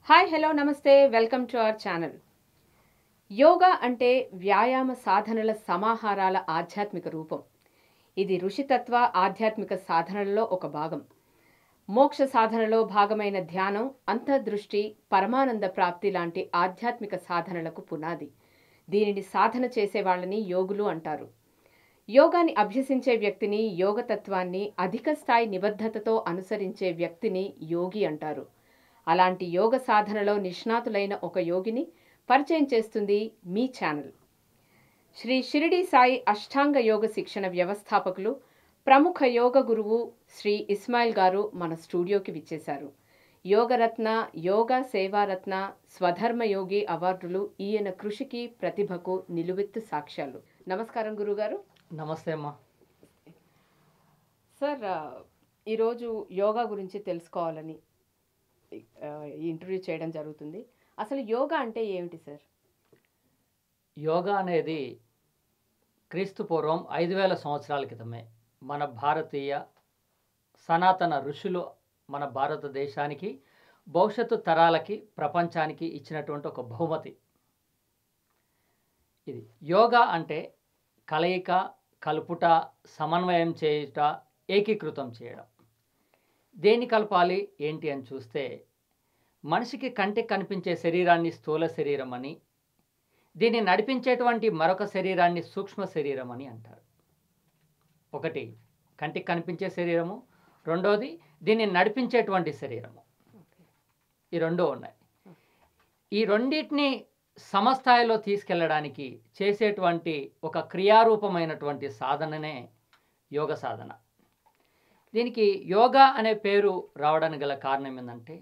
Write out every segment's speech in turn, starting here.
Hi hello నమస్తే welcome to our channel. Yoga అంటే వ్యాయామ సాధనల సమాహారాల ఆధ్యాత్మిక రూపం. ఇది ఋషితత్వ ఆధ్యాత్మిక సాధనలలో ఒక భాగం. మోక్ష సాధనలో భాగమైన ధ్యానం, అంతర్దృష్టి, పరమానంద ప్రాప్తి లాంటి ఆధ్యాత్మిక సాధనలకు పునాది. దీనిని సాధన చేసే వాళ్ళని యోగులు అంటారు. యోగాని అభ్యసించే వ్యక్తిని, యోగతత్వాన్ని అధిక స్థాయి నిబద్ధతతో అనుసరించే వ్యక్తిని యోగి అంటారు. అలాంటి యోగ సాధనలో నిష్ణాతులైన ఒక యోగిని పరిచయం చేస్తుంది మీ ఛానల్. శ్రీ షిరిడి సాయి అష్టాంగ యోగ శిక్షణ వ్యవస్థాపకులు, ప్రముఖ యోగ గురువు శ్రీ ఇస్మాయిల్ గారు మన స్టూడియోకి విచ్చేశారు. యోగరత్న, యోగా సేవారత్న, స్వధర్మయోగి అవార్డులు ఈయన కృషికి, ప్రతిభకు నిలువెత్తు సాక్ష్యాలు. నమస్కారం గురుగారు. నమస్తే అమ్మా. సార్, ఈరోజు యోగా గురించి తెలుసుకోవాలని ఈ ఇంటర్వ్యూ చేయడం జరుగుతుంది. అసలు యోగా అంటే ఏమిటి సార్? యోగా అనేది క్రీస్తు పూర్వం 5000 సంవత్సరాల క్రితమే మన భారతీయ సనాతన ఋషులు మన భారతదేశానికి, భవిష్యత్తు తరాలకి, ప్రపంచానికి ఇచ్చినటువంటి ఒక బహుమతి ఇది. యోగా అంటే కలయిక, కలుపుట, సమన్వయం చేయుట, ఏకీకృతం చేయడం. దేన్ని కలపాలి ఏంటి అని చూస్తే, మనిషికి కంటికి కనిపించే శరీరాన్ని స్థూల శరీరం అని, దీన్ని నడిపించేటువంటి మరొక శరీరాన్ని సూక్ష్మ శరీరం అని అంటారు. ఒకటి కంటికి కనిపించే శరీరము, రెండోది దీన్ని నడిపించేటువంటి శరీరము. ఈ రెండు ఉన్నాయి. ఈ రెండింటిని సమస్థాయిలో తీసుకెళ్ళడానికి చేసేటువంటి ఒక క్రియారూపమైనటువంటి సాధననే యోగ సాధన. దీనికి యోగా అనే పేరు రావడానికి గల కారణం ఏంటంటే,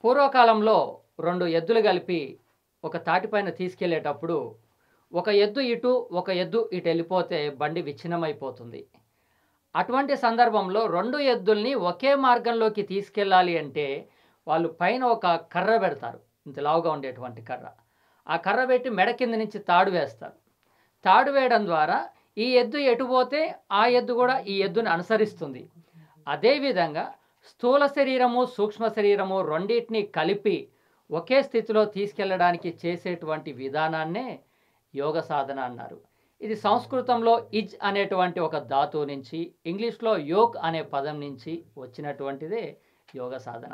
పూర్వకాలంలో 2 ఎద్దులు కలిపి ఒక తాటిపైన తీసుకెళ్లేటప్పుడు ఒక ఎద్దు ఇటు, ఒక ఎద్దు ఇటు వెళ్ళిపోతే బండి విచ్ఛిన్నమైపోతుంది. అటువంటి సందర్భంలో 2 ఎద్దుల్ని ఒకే మార్గంలోకి తీసుకెళ్ళాలి అంటే వాళ్ళు పైన ఒక కర్ర పెడతారు, ఇంత లావుగా ఉండేటువంటి కర్ర. ఆ కర్ర పెట్టి మెడ కింద నుంచి తాడు వేస్తారు. తాడు వేయడం ద్వారా ఈ ఎద్దు ఎటు పోతే ఆ ఎద్దు కూడా ఈ ఎద్దుని అనుసరిస్తుంది. అదేవిధంగా స్థూల శరీరము, సూక్ష్మ శరీరము రెండింటిని కలిపి ఒకే స్థితిలో తీసుకెళ్ళడానికి చేసేటువంటి విధానాన్నే యోగ సాధన అన్నారు. ఇది సంస్కృతంలో ఇజ్ అనేటువంటి ఒక ధాతువు నుంచి, ఇంగ్లీష్లో యోగ్ అనే పదం నుంచి వచ్చినటువంటిదే యోగ సాధన.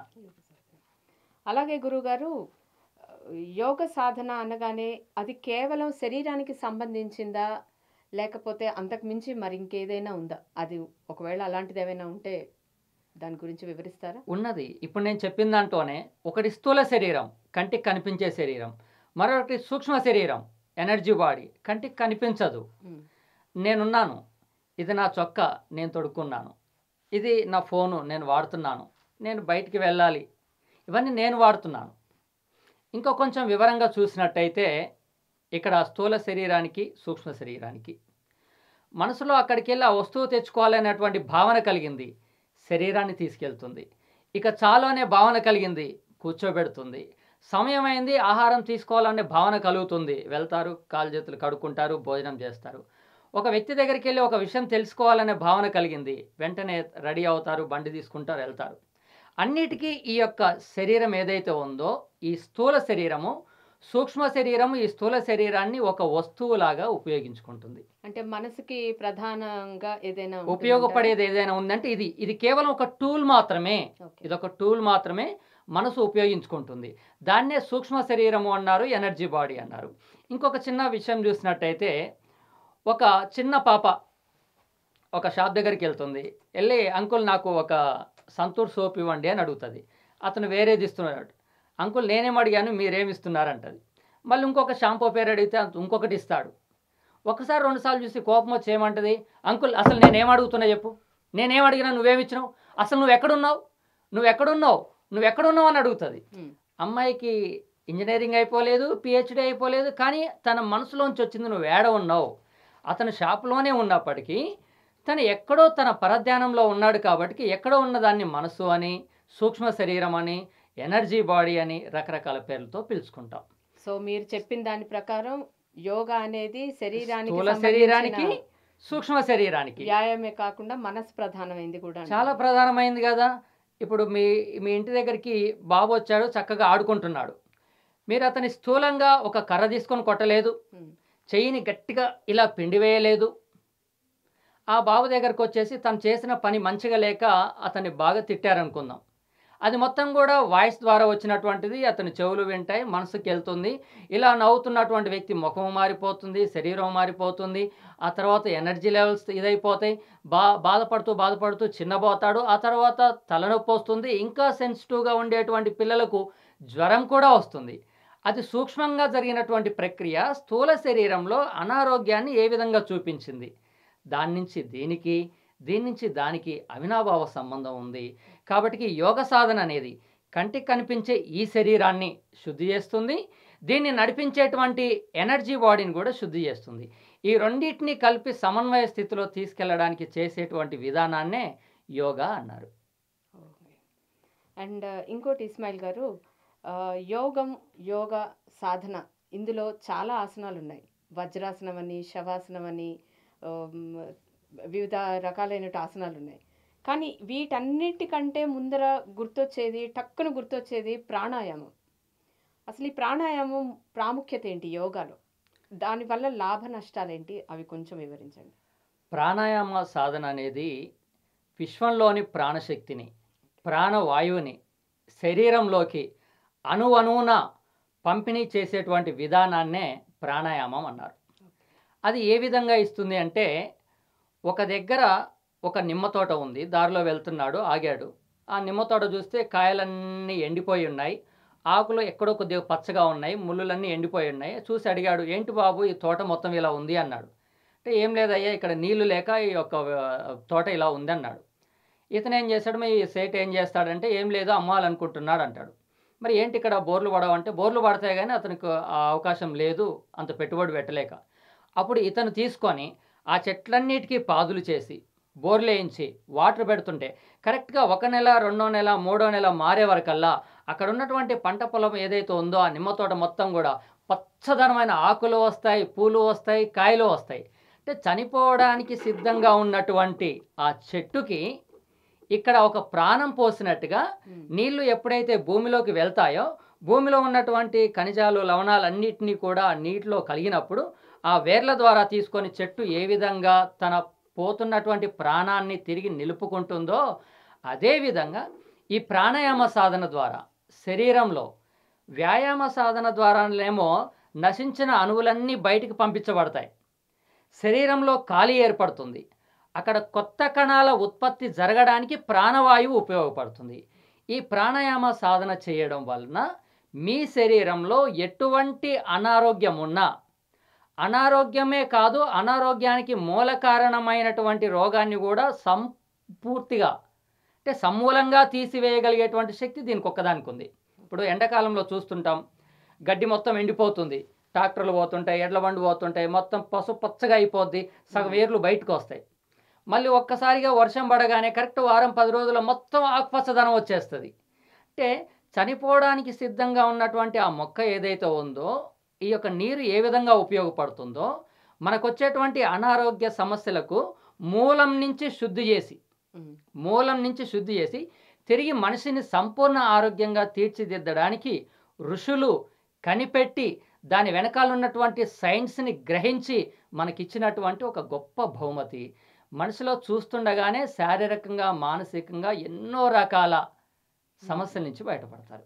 అలాగే గురుగారు, యోగ సాధన అనగానే అది కేవలం శరీరానికి సంబంధించిందా, లేకపోతే అంతకు మించి మరి ఇంకేదైనా ఉందా? అది ఒకవేళ అలాంటిది ఏమైనా ఉంటే దాని గురించి వివరిస్తారా? ఉన్నది. ఇప్పుడు నేను చెప్పిన దాంట్లోనే ఒకటి స్థూల శరీరం, కంటికి కనిపించే శరీరం, మరొకటి సూక్ష్మ శరీరం, ఎనర్జీ బాడీ, కంటికి కనిపించదు. నేనున్నాను, ఇది నా చొక్కా, నేను తొడుక్కున్నాను, ఇది నా ఫోను, నేను వాడుతున్నాను, నేను బయటికి వెళ్ళాలి, ఇవన్నీ నేను వాడుతున్నాను. ఇంకో కొంచెం వివరంగా చూసినట్టయితే ఇక్కడ స్థూల శరీరానికి, సూక్ష్మ శరీరానికి మనసులో అక్కడికి వెళ్ళి ఆ వస్తువు తెచ్చుకోవాలనేటువంటి భావన కలిగింది, శరీరాన్ని తీసుకెళ్తుంది. ఇక చాలు అనే భావన కలిగింది, కూర్చోబెడుతుంది. సమయం అయింది, ఆహారం తీసుకోవాలనే భావన కలుగుతుంది, వెళ్తారు, కాలు చేతులు కడుక్కుంటారు, భోజనం చేస్తారు. ఒక వ్యక్తి దగ్గరికి వెళ్ళి ఒక విషయం తెలుసుకోవాలనే భావన కలిగింది, వెంటనే రెడీ అవుతారు, బండి తీసుకుంటారు, వెళ్తారు. అన్నిటికీ ఈ యొక్క శరీరం ఏదైతే ఉందో, ఈ స్థూల శరీరము, సూక్ష్మ శరీరము ఈ స్థూల శరీరాన్ని ఒక వస్తువులాగా ఉపయోగించుకుంటుంది. అంటే మనసుకి ప్రధానంగా ఏదైనా ఉపయోగపడేది ఏదైనా ఉందంటే ఇది కేవలం ఒక టూల్ మాత్రమే. ఇది ఒక టూల్ మాత్రమే మనసు ఉపయోగించుకుంటుంది. దాన్నే సూక్ష్మ శరీరము అన్నారు, ఎనర్జీ బాడీ అన్నారు. ఇంకొక చిన్న విషయం చూసినట్టయితే, ఒక చిన్న పాప ఒక షాప్ దగ్గరికి వెళ్తుంది. వెళ్ళి అంకుల్ నాకు ఒక సంతూర్ సోప్ ఇవ్వండి అని అడుగుతుంది. అతను వేరేది ఇస్తున్నాడు. అంకుల్ నేనేం అడిగాను, మీరేమి ఇస్తున్నారంటది. మళ్ళీ ఇంకొక షాంపూ పేరు అడిగితే ఇంకొకటి ఇస్తాడు. ఒకసారి 2 సార్లు చూసి కోపం వచ్చి ఏమంటది, అంకుల్ అసలు నేనేం అడుగుతున్నా చెప్పు, నేనేం అడిగినా నువ్వేమిచ్చినావు, అసలు నువ్వు ఎక్కడున్నావు అని అడుగుతుంది. అమ్మాయికి ఇంజనీరింగ్ అయిపోలేదు, పిహెచ్డి అయిపోలేదు, కానీ తన మనసులోంచి వచ్చింది నువ్వు ఏడ ఉన్నావు. అతను షాప్లోనే ఉన్నప్పటికీ తను ఎక్కడో తన పరధ్యానంలో ఉన్నాడు కాబట్టి ఎక్కడో ఉన్నదాన్ని మనసు అని, సూక్ష్మ శరీరం అని, ఎనర్జీ బాడీ అని రకరకాల పేర్లతో పిలుచుకుంటాం. సో మీరు చెప్పిన దాని ప్రకారం యోగా అనేది శరీరానికి, సూక్ష్మ శరీరానికి వ్యాయామే కాకుండా మనసు ప్రధానమైంది కూడా, చాలా ప్రధానమైంది కదా. ఇప్పుడు మీ మీ ఇంటి దగ్గరికి బాబు వచ్చాడు, చక్కగా ఆడుకుంటున్నాడు. మీరు అతని స్థూలంగా ఒక కర్ర తీసుకొని కొట్టలేదు, ఉమ్, చెయ్యిని గట్టిగా ఇలా పిండి వేయలేదు. ఆ బాబు దగ్గరకు వచ్చేసి తను చేసిన పని మంచిగా లేక అతన్ని బాగా తిట్టారనుకుందాం. అది మొత్తం కూడా వాయిస్ ద్వారా వచ్చినటువంటిది అతని చెవులు వింటాయి, మనసుకి వెళ్తుంది. ఇలా నవ్వుతున్నటువంటి వ్యక్తి ముఖం మారిపోతుంది, శరీరం మారిపోతుంది. ఆ తర్వాత ఎనర్జీ లెవెల్స్ ఇదైపోతాయి. బాధపడుతూ బాధపడుతూ చిన్నబోతాడు. ఆ తర్వాత తలనొప్పి వస్తుంది. ఇంకా సెన్సిటివ్గా ఉండేటువంటి పిల్లలకు జ్వరం కూడా వస్తుంది. అది సూక్ష్మంగా జరిగినటువంటి ప్రక్రియ స్థూల శరీరంలో అనారోగ్యాన్ని ఏ విధంగా చూపించింది. దాని నుంచి దీనికి, దీని నుంచి దానికి అవినాభావ సంబంధం ఉంది. కాబట్టి యోగ సాధన అనేది కంటికి కనిపించే ఈ శరీరాన్ని శుద్ధి చేస్తుంది, దీన్ని నడిపించేటువంటి ఎనర్జీ బాడీని కూడా శుద్ధి చేస్తుంది. ఈ రెండింటిని కలిపి సమన్వయ స్థితిలో తీసుకెళ్ళడానికి చేసేటువంటి విధానాన్నే యోగా అన్నారు. ఓకే. అండ్ ఇంకోటి ఇస్మాయిల్ గారు, యోగ సాధన ఇందులో చాలా ఆసనాలు ఉన్నాయి. వజ్రాసనం అని, శవాసనం అని, ఆమ్, వివిధ రకాలైన ఆసనాలు ఉన్నాయి. కానీ వీటన్నిటికంటే ముందర టక్కున గుర్తొచ్చేది ప్రాణాయామం. అసలు ఈ ప్రాణాయామం ప్రాముఖ్యత ఏంటి యోగాలో? దానివల్ల లాభ నష్టాలేంటి? అవి కొంచెం వివరించండి. ప్రాణాయామ సాధన అనేది విశ్వంలోని ప్రాణశక్తిని, ప్రాణవాయువుని శరీరంలోకి అణువణువున పంపిణీ చేసేటువంటి విధానాన్నే ప్రాణాయామం అన్నారు. అది ఏ విధంగా ఇస్తుంది అంటే, ఒక దగ్గర ఒక నిమ్మ తోట ఉంది, దారిలో వెళ్తున్నాడు, ఆగాడు. ఆ నిమ్మ తోట చూస్తే కాయలన్నీ ఎండిపోయి ఉన్నాయి, ఆకులు ఎక్కడో కొద్దిగా పచ్చగా ఉన్నాయి, ముళ్ళులన్నీ ఎండిపోయి ఉన్నాయి. చూసి అడిగాడు, ఏంటి బాబు ఈ తోట మొత్తం ఇలా ఉంది అన్నాడు. అంటే ఏం లేదయ్యా, ఇక్కడ నీళ్లు లేక ఈ యొక్క తోట ఇలా ఉంది అన్నాడు. ఇతను ఏం చేశాడు, మీ సేట్ ఏం చేస్తాడంటే, ఏం లేదు అమ్మాలనుకుంటున్నాడు అంటాడు. మరి ఏంటి ఇక్కడ బోర్లు పడవంటే, బోర్లు పడతాయి కానీ అతనికి ఆ అవకాశం లేదు, అంత పెట్టుబడి పెట్టలేక. అప్పుడు ఇతను తీసుకొని ఆ చెట్లన్నిటికీ పాదులు చేసి బోర్లు వేయించి వాటర్ పెడుతుంటే కరెక్ట్గా 1 నెల, 2వ నెల, 3వ నెల మారే వరకల్లా అక్కడ ఉన్నటువంటి పంట పొలం ఏదైతే ఉందో ఆ నిమ్మ తోట మొత్తం కూడా పచ్చదనమైన ఆకులు వస్తాయి, పూలు వస్తాయి, కాయలు వస్తాయి. అంటే చనిపోవడానికి సిద్ధంగా ఉన్నటువంటి ఆ చెట్టుకి ఇక్కడ ఒక ప్రాణం పోసినట్టుగా నీళ్లు ఎప్పుడైతే భూమిలోకి వెళ్తాయో, భూమిలో ఉన్నటువంటి ఖనిజాలు, లవణాలన్నింటినీ కూడా నీటిలో కలిగినప్పుడు ఆ వేర్ల ద్వారా తీసుకొని చెట్టు ఏ విధంగా తన పోతున్నటువంటి ప్రాణాన్ని తిరిగి నిలుపుకుంటుందో, అదేవిధంగా ఈ ప్రాణాయామ సాధన ద్వారా శరీరంలో, వ్యాయామ సాధన ద్వారానేమో నశించిన అణువులన్నీ బయటికి పంపించబడతాయి, శరీరంలో ఖాళీ ఏర్పడుతుంది, అక్కడ కొత్త కణాల ఉత్పత్తి జరగడానికి ప్రాణవాయువు ఉపయోగపడుతుంది. ఈ ప్రాణాయామ సాధన చేయడం వలన మీ శరీరంలో ఎటువంటి అనారోగ్యం ఉన్నా, అనారోగ్యమే కాదు అనారోగ్యానికి మూల కారణమైనటువంటి రోగాన్ని కూడా పూర్తిగా అంటే సమూలంగా తీసివేయగలిగేటువంటి శక్తి దీనికి ఒక్కదానికి ఉంది. ఇప్పుడు ఎండాకాలంలో చూస్తుంటాం, గడ్డి మొత్తం ఎండిపోతుంది, ట్రాక్టర్లు పోతుంటాయి, ఎడ్ల బండి పోతుంటాయి, మొత్తం పసుపచ్చగా అయిపోద్ది, సగం వేర్లు బయటకు వస్తాయి. మళ్ళీ ఒక్కసారిగా వర్షం పడగానే కరెక్ట్ వారం 10 రోజుల్లో మొత్తం ఆకుపచ్చదనం వచ్చేస్తుంది. అంటే చనిపోవడానికి సిద్ధంగా ఉన్నటువంటి ఆ మొక్క ఏదైతే ఉందో, ఈ యొక్క నీరు ఏ విధంగా ఉపయోగపడుతుందో, మనకు వచ్చేటువంటి అనారోగ్య సమస్యలకు మూలం నుంచి శుద్ధి చేసి తిరిగి మనిషిని సంపూర్ణ ఆరోగ్యంగా తీర్చిదిద్దడానికి ఋషులు కనిపెట్టి దాని వెనకాల ఉన్నటువంటి సైన్స్ని గ్రహించి మనకిచ్చినటువంటి ఒక గొప్ప బహుమతి. మనిషిలో చూస్తుండగానే శారీరకంగా, మానసికంగా ఎన్నో రకాల సమస్యల నుంచి బయటపడతారు.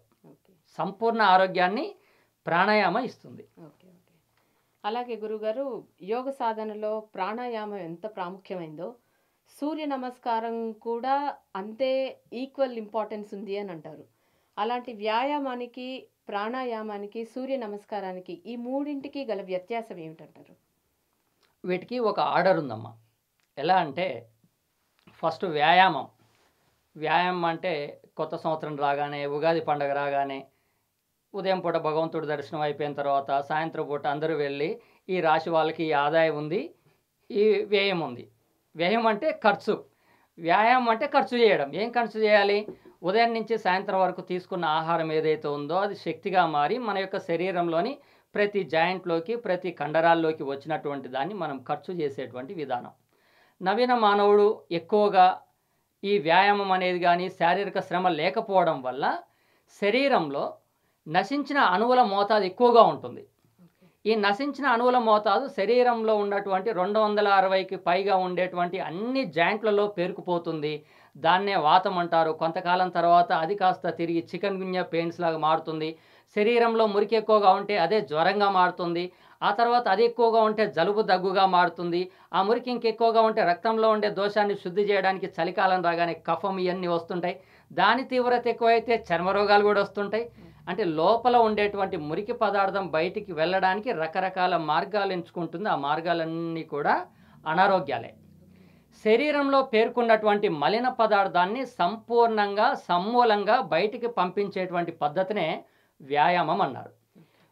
సంపూర్ణ ఆరోగ్యాన్ని ప్రాణాయామ ఇస్తుంది. ఓకే. అలాగే గురుగారు, యోగ సాధనలో ప్రాణాయామం ఎంత ప్రాముఖ్యమైందో సూర్య నమస్కారం కూడా అంతే ఈక్వల్ ఇంపార్టెన్స్ ఉంది అని అంటారు. అలాంటి వ్యాయామానికి, ప్రాణాయామానికి, సూర్య నమస్కారానికి ఈ మూడింటికి గల వ్యత్యాసం ఏమిటంటారు? వీటికి ఒక ఆర్డర్ ఉందమ్మా. ఎలా అంటే, ఫస్ట్ వ్యాయామం అంటే కొత్త సంవత్సరం రాగానే, ఉగాది పండుగ రాగానే ఉదయం పూట భగవంతుడి దర్శనం అయిపోయిన తర్వాత సాయంత్రం పూట అందరూ వెళ్ళి ఈ రాశి వాళ్ళకి ఈ ఆదాయం ఉంది, ఈ వ్యయం ఉంది. వ్యయం అంటే ఖర్చు, వ్యాయామం అంటే ఖర్చు చేయడం. ఏం ఖర్చు చేయాలి? ఉదయం నుంచి సాయంత్రం వరకు తీసుకున్న ఆహారం ఏదైతే ఉందో అది శక్తిగా మారి మన యొక్క శరీరంలోని ప్రతి జాయింట్లోకి, ప్రతి కండరాల్లోకి వచ్చినటువంటి దాన్ని మనం ఖర్చు చేసేటువంటి విధానం. నవీన మానవుడు ఎక్కువగా ఈ వ్యాయామం అనేది కానీ శారీరక శ్రమ లేకపోవడం వల్ల శరీరంలో నశించిన అణువుల మోతాదు ఎక్కువగా ఉంటుంది. ఈ నశించిన అణువుల మోతాదు శరీరంలో ఉన్నటువంటి 260కి పైగా ఉండేటువంటి అన్ని జాయింట్లలో పేరుకుపోతుంది. దాన్నే వాతం అంటారు. కొంతకాలం తర్వాత అది కాస్త తిరిగి చికెన్ గున్యా పెయిన్స్ లాగా మారుతుంది. శరీరంలో మురికి ఎక్కువగా ఉంటే అదే జ్వరంగా మారుతుంది. ఆ తర్వాత అది ఎక్కువగా ఉంటే జలుబు దగ్గుగా మారుతుంది. ఆ మురికి ఇంకెక్కువగా ఉంటే రక్తంలో ఉండే దోషాన్ని శుద్ధి చేయడానికి చలికాలం రాగానే కఫం ఇవన్నీ వస్తుంటాయి. దాని తీవ్రత ఎక్కువైతే చర్మరోగాలు కూడా వస్తుంటాయి. అంటే లోపల ఉండేటువంటి మురికి పదార్థం బయటికి వెళ్ళడానికి రకరకాల మార్గాలు ఎంచుకుంటుంది. ఆ మార్గాలన్నీ కూడా అనారోగ్యాలే. శరీరంలో పేర్కొన్నటువంటి మలిన పదార్థాన్ని సంపూర్ణంగా సమూలంగా బయటికి పంపించేటువంటి పద్ధతినే వ్యాయామం అన్నారు.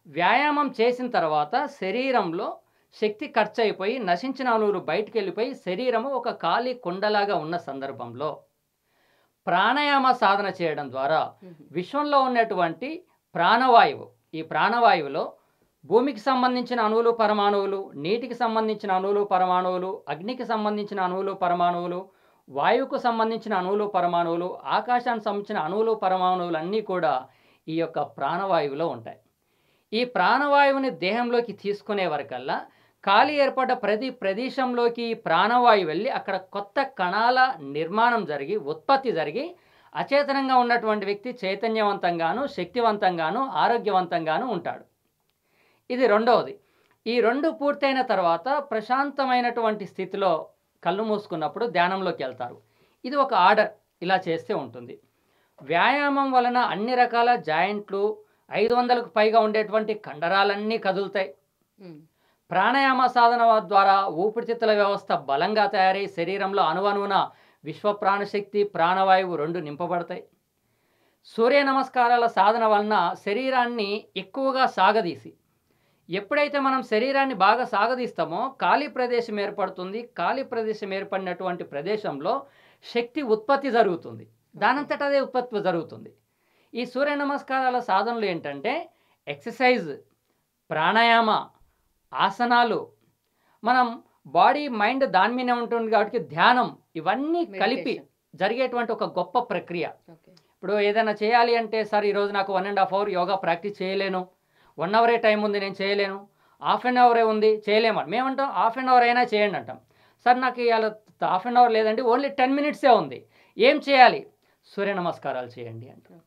వ్యాయామం చేసిన తర్వాత శరీరంలో శక్తి ఖర్చు అయిపోయి నశించిన అణువులు బయటికి వెళ్ళిపోయి శరీరము ఒక ఖాళీ కుండలాగా ఉన్న సందర్భంలో ప్రాణాయామ సాధన చేయడం ద్వారా విశ్వంలో ఉన్నటువంటి ప్రాణవాయువు, ఈ ప్రాణవాయువులో భూమికి సంబంధించిన అణువులు పరమాణువులు, నీటికి సంబంధించిన అణువులు పరమాణువులు, అగ్నికి సంబంధించిన అణువులు పరమాణువులు, వాయువుకు సంబంధించిన అణువులు పరమాణువులు, ఆకాశానికి సంబంధించిన అణువులు పరమాణువులు అన్నీ కూడా ఈ యొక్క ప్రాణవాయువులో ఉంటాయి. ఈ ప్రాణవాయువుని దేహంలోకి తీసుకునే వరకల్లా ఖాళీ ఏర్పడ్డ ప్రతి ప్రదేశంలోకి ప్రాణవాయువు వెళ్ళి అక్కడ కొత్త కణాల నిర్మాణం జరిగి ఉత్పత్తి జరిగి అచేతనంగా ఉన్నటువంటి వ్యక్తి చైతన్యవంతంగాను శక్తివంతంగాను ఆరోగ్యవంతంగాను ఉంటాడు. ఇది రెండవది. ఈ రెండు పూర్తయిన తర్వాత ప్రశాంతమైనటువంటి స్థితిలో కళ్ళు మూసుకున్నప్పుడు ధ్యానంలోకి వెళ్తారు. ఇది ఒక ఆర్డర్, ఇలా చేస్తే ఉంటుంది. వ్యాయామం వలన అన్ని రకాల జాయింట్లు 500కు పైగా ఉండేటువంటి కండరాలన్నీ కదులుతాయి. ప్రాణాయామ సాధన ద్వారా ఊపిరితిత్తుల వ్యవస్థ బలంగా తయారై శరీరంలో అణువణువున విశ్వ ప్రాణశక్తి ప్రాణవాయువు రెండు నింపబడతాయి. సూర్య నమస్కారాల సాధన వలన శరీరాన్ని ఎక్కువగా సాగదీసి, ఎప్పుడైతే మనం శరీరాన్ని బాగా సాగదీస్తామో ఖాళీ ప్రదేశం ఏర్పడుతుంది. ఖాళీ ప్రదేశం ఏర్పడినటువంటి ప్రదేశంలో శక్తి ఉత్పత్తి జరుగుతుంది. దానంతట అదే ఉత్పత్తి జరుగుతుంది. ఈ సూర్య నమస్కారాల సాధనలు ఏంటంటే ఎక్సర్సైజ్, ప్రాణాయామ, ఆసనాలు, మనం బాడీ మైండ్ దాని మీదే ఉంటుంది కాబట్టి ధ్యానం, ఇవన్నీ కలిపి జరిగేటువంటి ఒక గొప్ప ప్రక్రియ. ఇప్పుడు ఏదైనా చేయాలి అంటే, సార్ ఈరోజు నాకు 1.5 అవర్ యోగా ప్రాక్టీస్ చేయలేను, 1 అవరే టైం ఉంది నేను చేయలేను, హాఫ్ అన్ అవరే ఉంది చేయలేమని మేమంటాం. హాఫ్ అన్ అవర్ అయినా చేయండి అంటాం. సార్ నాకు ఇవాళ హాఫ్ అన్ అవర్ లేదండి, ఓన్లీ 10 మినిట్సే ఉంది, ఏం చేయాలి? సూర్య నమస్కారాలు చేయండి అంటాం.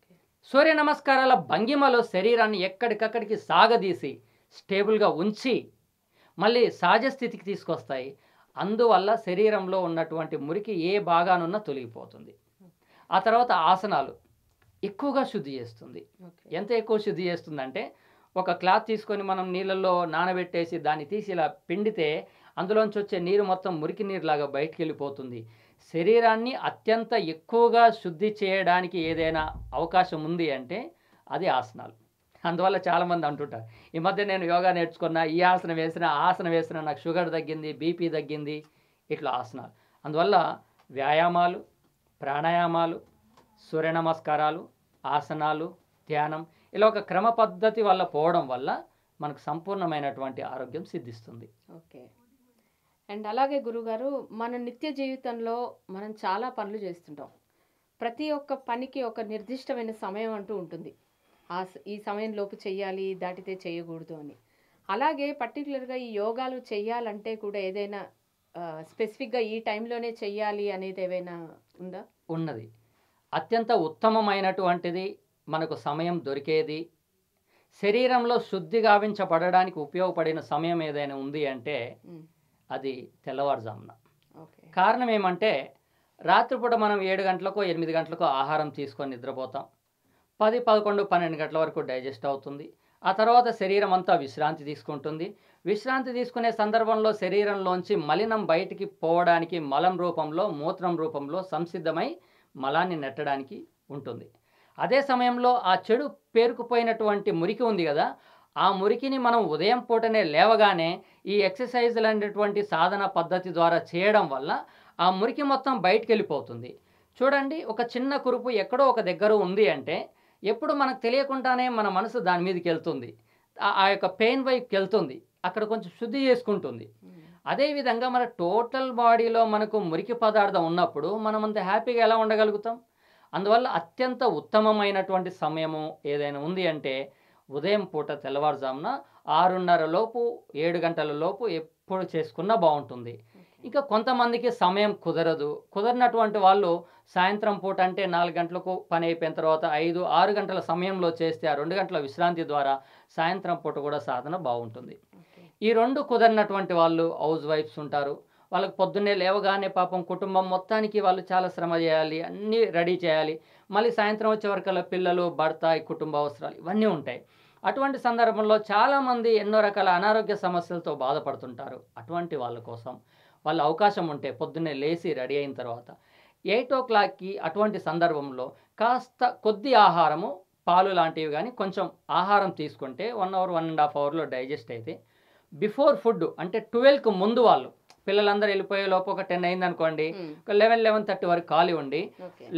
సూర్య నమస్కారాల భంగిమలో శరీరాన్ని ఎక్కడికక్కడికి సాగదీసి స్టేబుల్గా ఉంచి మళ్ళీ సహజ స్థితికి తీసుకొస్తాయి. అందువల్ల శరీరంలో ఉన్నటువంటి మురికి ఏ భాగానున్నా తొలగిపోతుంది. ఆ తర్వాత ఆసనాలు ఎక్కువగా శుద్ధి చేస్తుంది. ఎంత ఎక్కువ శుద్ధి చేస్తుందంటే, ఒక క్లాత్ తీసుకొని మనం నీళ్ళల్లో నానబెట్టేసి దాన్ని తీసి ఇలా పిండితే అందులోంచి వచ్చే నీరు మొత్తం మురికి నీరులాగా బయటికి వెళ్ళిపోతుంది. శరీరాన్ని అత్యంత ఎక్కువగా శుద్ధి చేయడానికి ఏదైనా అవకాశం ఉంది అంటే అది ఆసనాలు. అందువల్ల చాలామంది అంటుంటారు, ఈ మధ్య నేను యోగా నేర్చుకున్నా, ఈ ఆసనం వేసిన ఆ ఆసనం వేసిన నాకు షుగర్ తగ్గింది, బీపీ తగ్గింది, ఇట్లా ఆసనాలు. అందువల్ల వ్యాయామాలు, ప్రాణాయామాలు, సూర్య నమస్కారాలు, ఆసనాలు, ధ్యానం ఇలా ఒక క్రమ పద్ధతి వల్ల పోవడం వల్ల మనకు సంపూర్ణమైనటువంటి ఆరోగ్యం సిద్ధిస్తుంది. ఓకే. అండ్ అలాగే గురుగారు, మన నిత్య జీవితంలో మనం చాలా పనులు చేస్తుంటాం. ప్రతి ఒక్క పనికి ఒక నిర్దిష్టమైన సమయం అంటూ ఉంటుంది. ఈ సమయంలోపు చెయ్యాలి, దాటితే చేయకూడదు అని. అలాగే పర్టికులర్గా ఈ యోగాలు చెయ్యాలంటే కూడా ఏదైనా స్పెసిఫిక్గా ఈ టైంలోనే చెయ్యాలి అనేది ఏమైనా ఉందా? ఉన్నది. అత్యంత ఉత్తమమైనటువంటిది, మనకు సమయం దొరికేది, శరీరంలో శుద్ధి గావించబడడానికి ఉపయోగపడిన సమయం ఏదైనా ఉంది అంటే అది తెల్లవారుజామున. కారణం ఏమంటే, రాత్రిపూట మనం 7 గంటలకో 8 గంటలకో ఆహారం తీసుకొని నిద్రపోతాం. 10, 11, 12 గంటల వరకు డైజెస్ట్ అవుతుంది. ఆ తర్వాత శరీరం అంతా విశ్రాంతి తీసుకుంటుంది. విశ్రాంతి తీసుకునే సందర్భంలో శరీరంలోంచి మలినం బయటికి పోవడానికి మలం రూపంలో, మూత్రం రూపంలో సంసిద్ధమై మలాన్ని నెట్టడానికి ఉంటుంది. అదే సమయంలో ఆ చెడు పేరుకుపోయినటువంటి మురికి ఉంది కదా, ఆ మురికిని మనం ఉదయం పూటనే లేవగానే ఈ ఎక్సర్సైజులు అనేటువంటి సాధన పద్ధతి ద్వారా చేయడం వల్ల ఆ మురికి మొత్తం బయటికి వెళ్ళిపోతుంది. చూడండి, ఒక చిన్న కురుపు ఎక్కడో ఒక దగ్గర ఉంది అంటే ఎప్పుడు మనకు తెలియకుండానే మన మనసు దాని మీదకి వెళ్తుంది, ఆ యొక్క పెయిన్ వైపుకి వెళ్తుంది, అక్కడ కొంచెం శుద్ధి చేసుకుంటుంది. అదేవిధంగా మన టోటల్ బాడీలో మనకు మురికి పదార్థం ఉన్నప్పుడు మనం అంత హ్యాపీగా ఎలా ఉండగలుగుతాం? అందువల్ల అత్యంత ఉత్తమమైనటువంటి సమయము ఏదైనా ఉంది అంటే ఉదయం పూట తెల్లవారుజామున 6:30 లోపు 7 గంటల లోపు ఎప్పుడు చేసుకున్నా బాగుంటుంది. ఇంకా కొంతమందికి సమయం కుదరదు. కుదరనటువంటి వాళ్ళు సాయంత్రం పూట అంటే 4 గంటలకు పని అయిపోయిన తర్వాత 5, 6 గంటల సమయంలో చేస్తే ఆ 2 గంటల విశ్రాంతి ద్వారా సాయంత్రం పూట కూడా సాధన బాగుంటుంది. ఈ 2 కుదరనటువంటి వాళ్ళు హౌస్ వైఫ్స్ ఉంటారు. వాళ్ళకి పొద్దున్నే లేవగానే పాపం కుటుంబం మొత్తానికి వాళ్ళు చాలా శ్రమ చేయాలి. అన్నీ రెడీ చేయాలి. మళ్ళీ సాయంత్రం వచ్చే వరకల్లా పిల్లలు, భర్త, ఈ కుటుంబ అవసరాలు ఇవన్నీ ఉంటాయి. అటువంటి సందర్భంలో చాలామంది ఎన్నో రకాల అనారోగ్య సమస్యలతో బాధపడుతుంటారు. అటువంటి వాళ్ళ కోసం వాళ్ళు అవకాశం ఉంటే పొద్దున్నే లేచి రెడీ అయిన తర్వాత 8:00కి అటువంటి సందర్భంలో కాస్త కొద్ది ఆహారము, పాలు లాంటివి కానీ కొంచెం ఆహారం తీసుకుంటే 1 అవర్ 1.5 అవర్లో డైజెస్ట్ అయితే బిఫోర్ ఫుడ్ అంటే 12కి ముందు వాళ్ళు పిల్లలందరూ వెళ్ళిపోయే లోపు ఒక 10 అయిందనుకోండి, ఒక 11-11:30 వరకు ఖాళీ ఉండి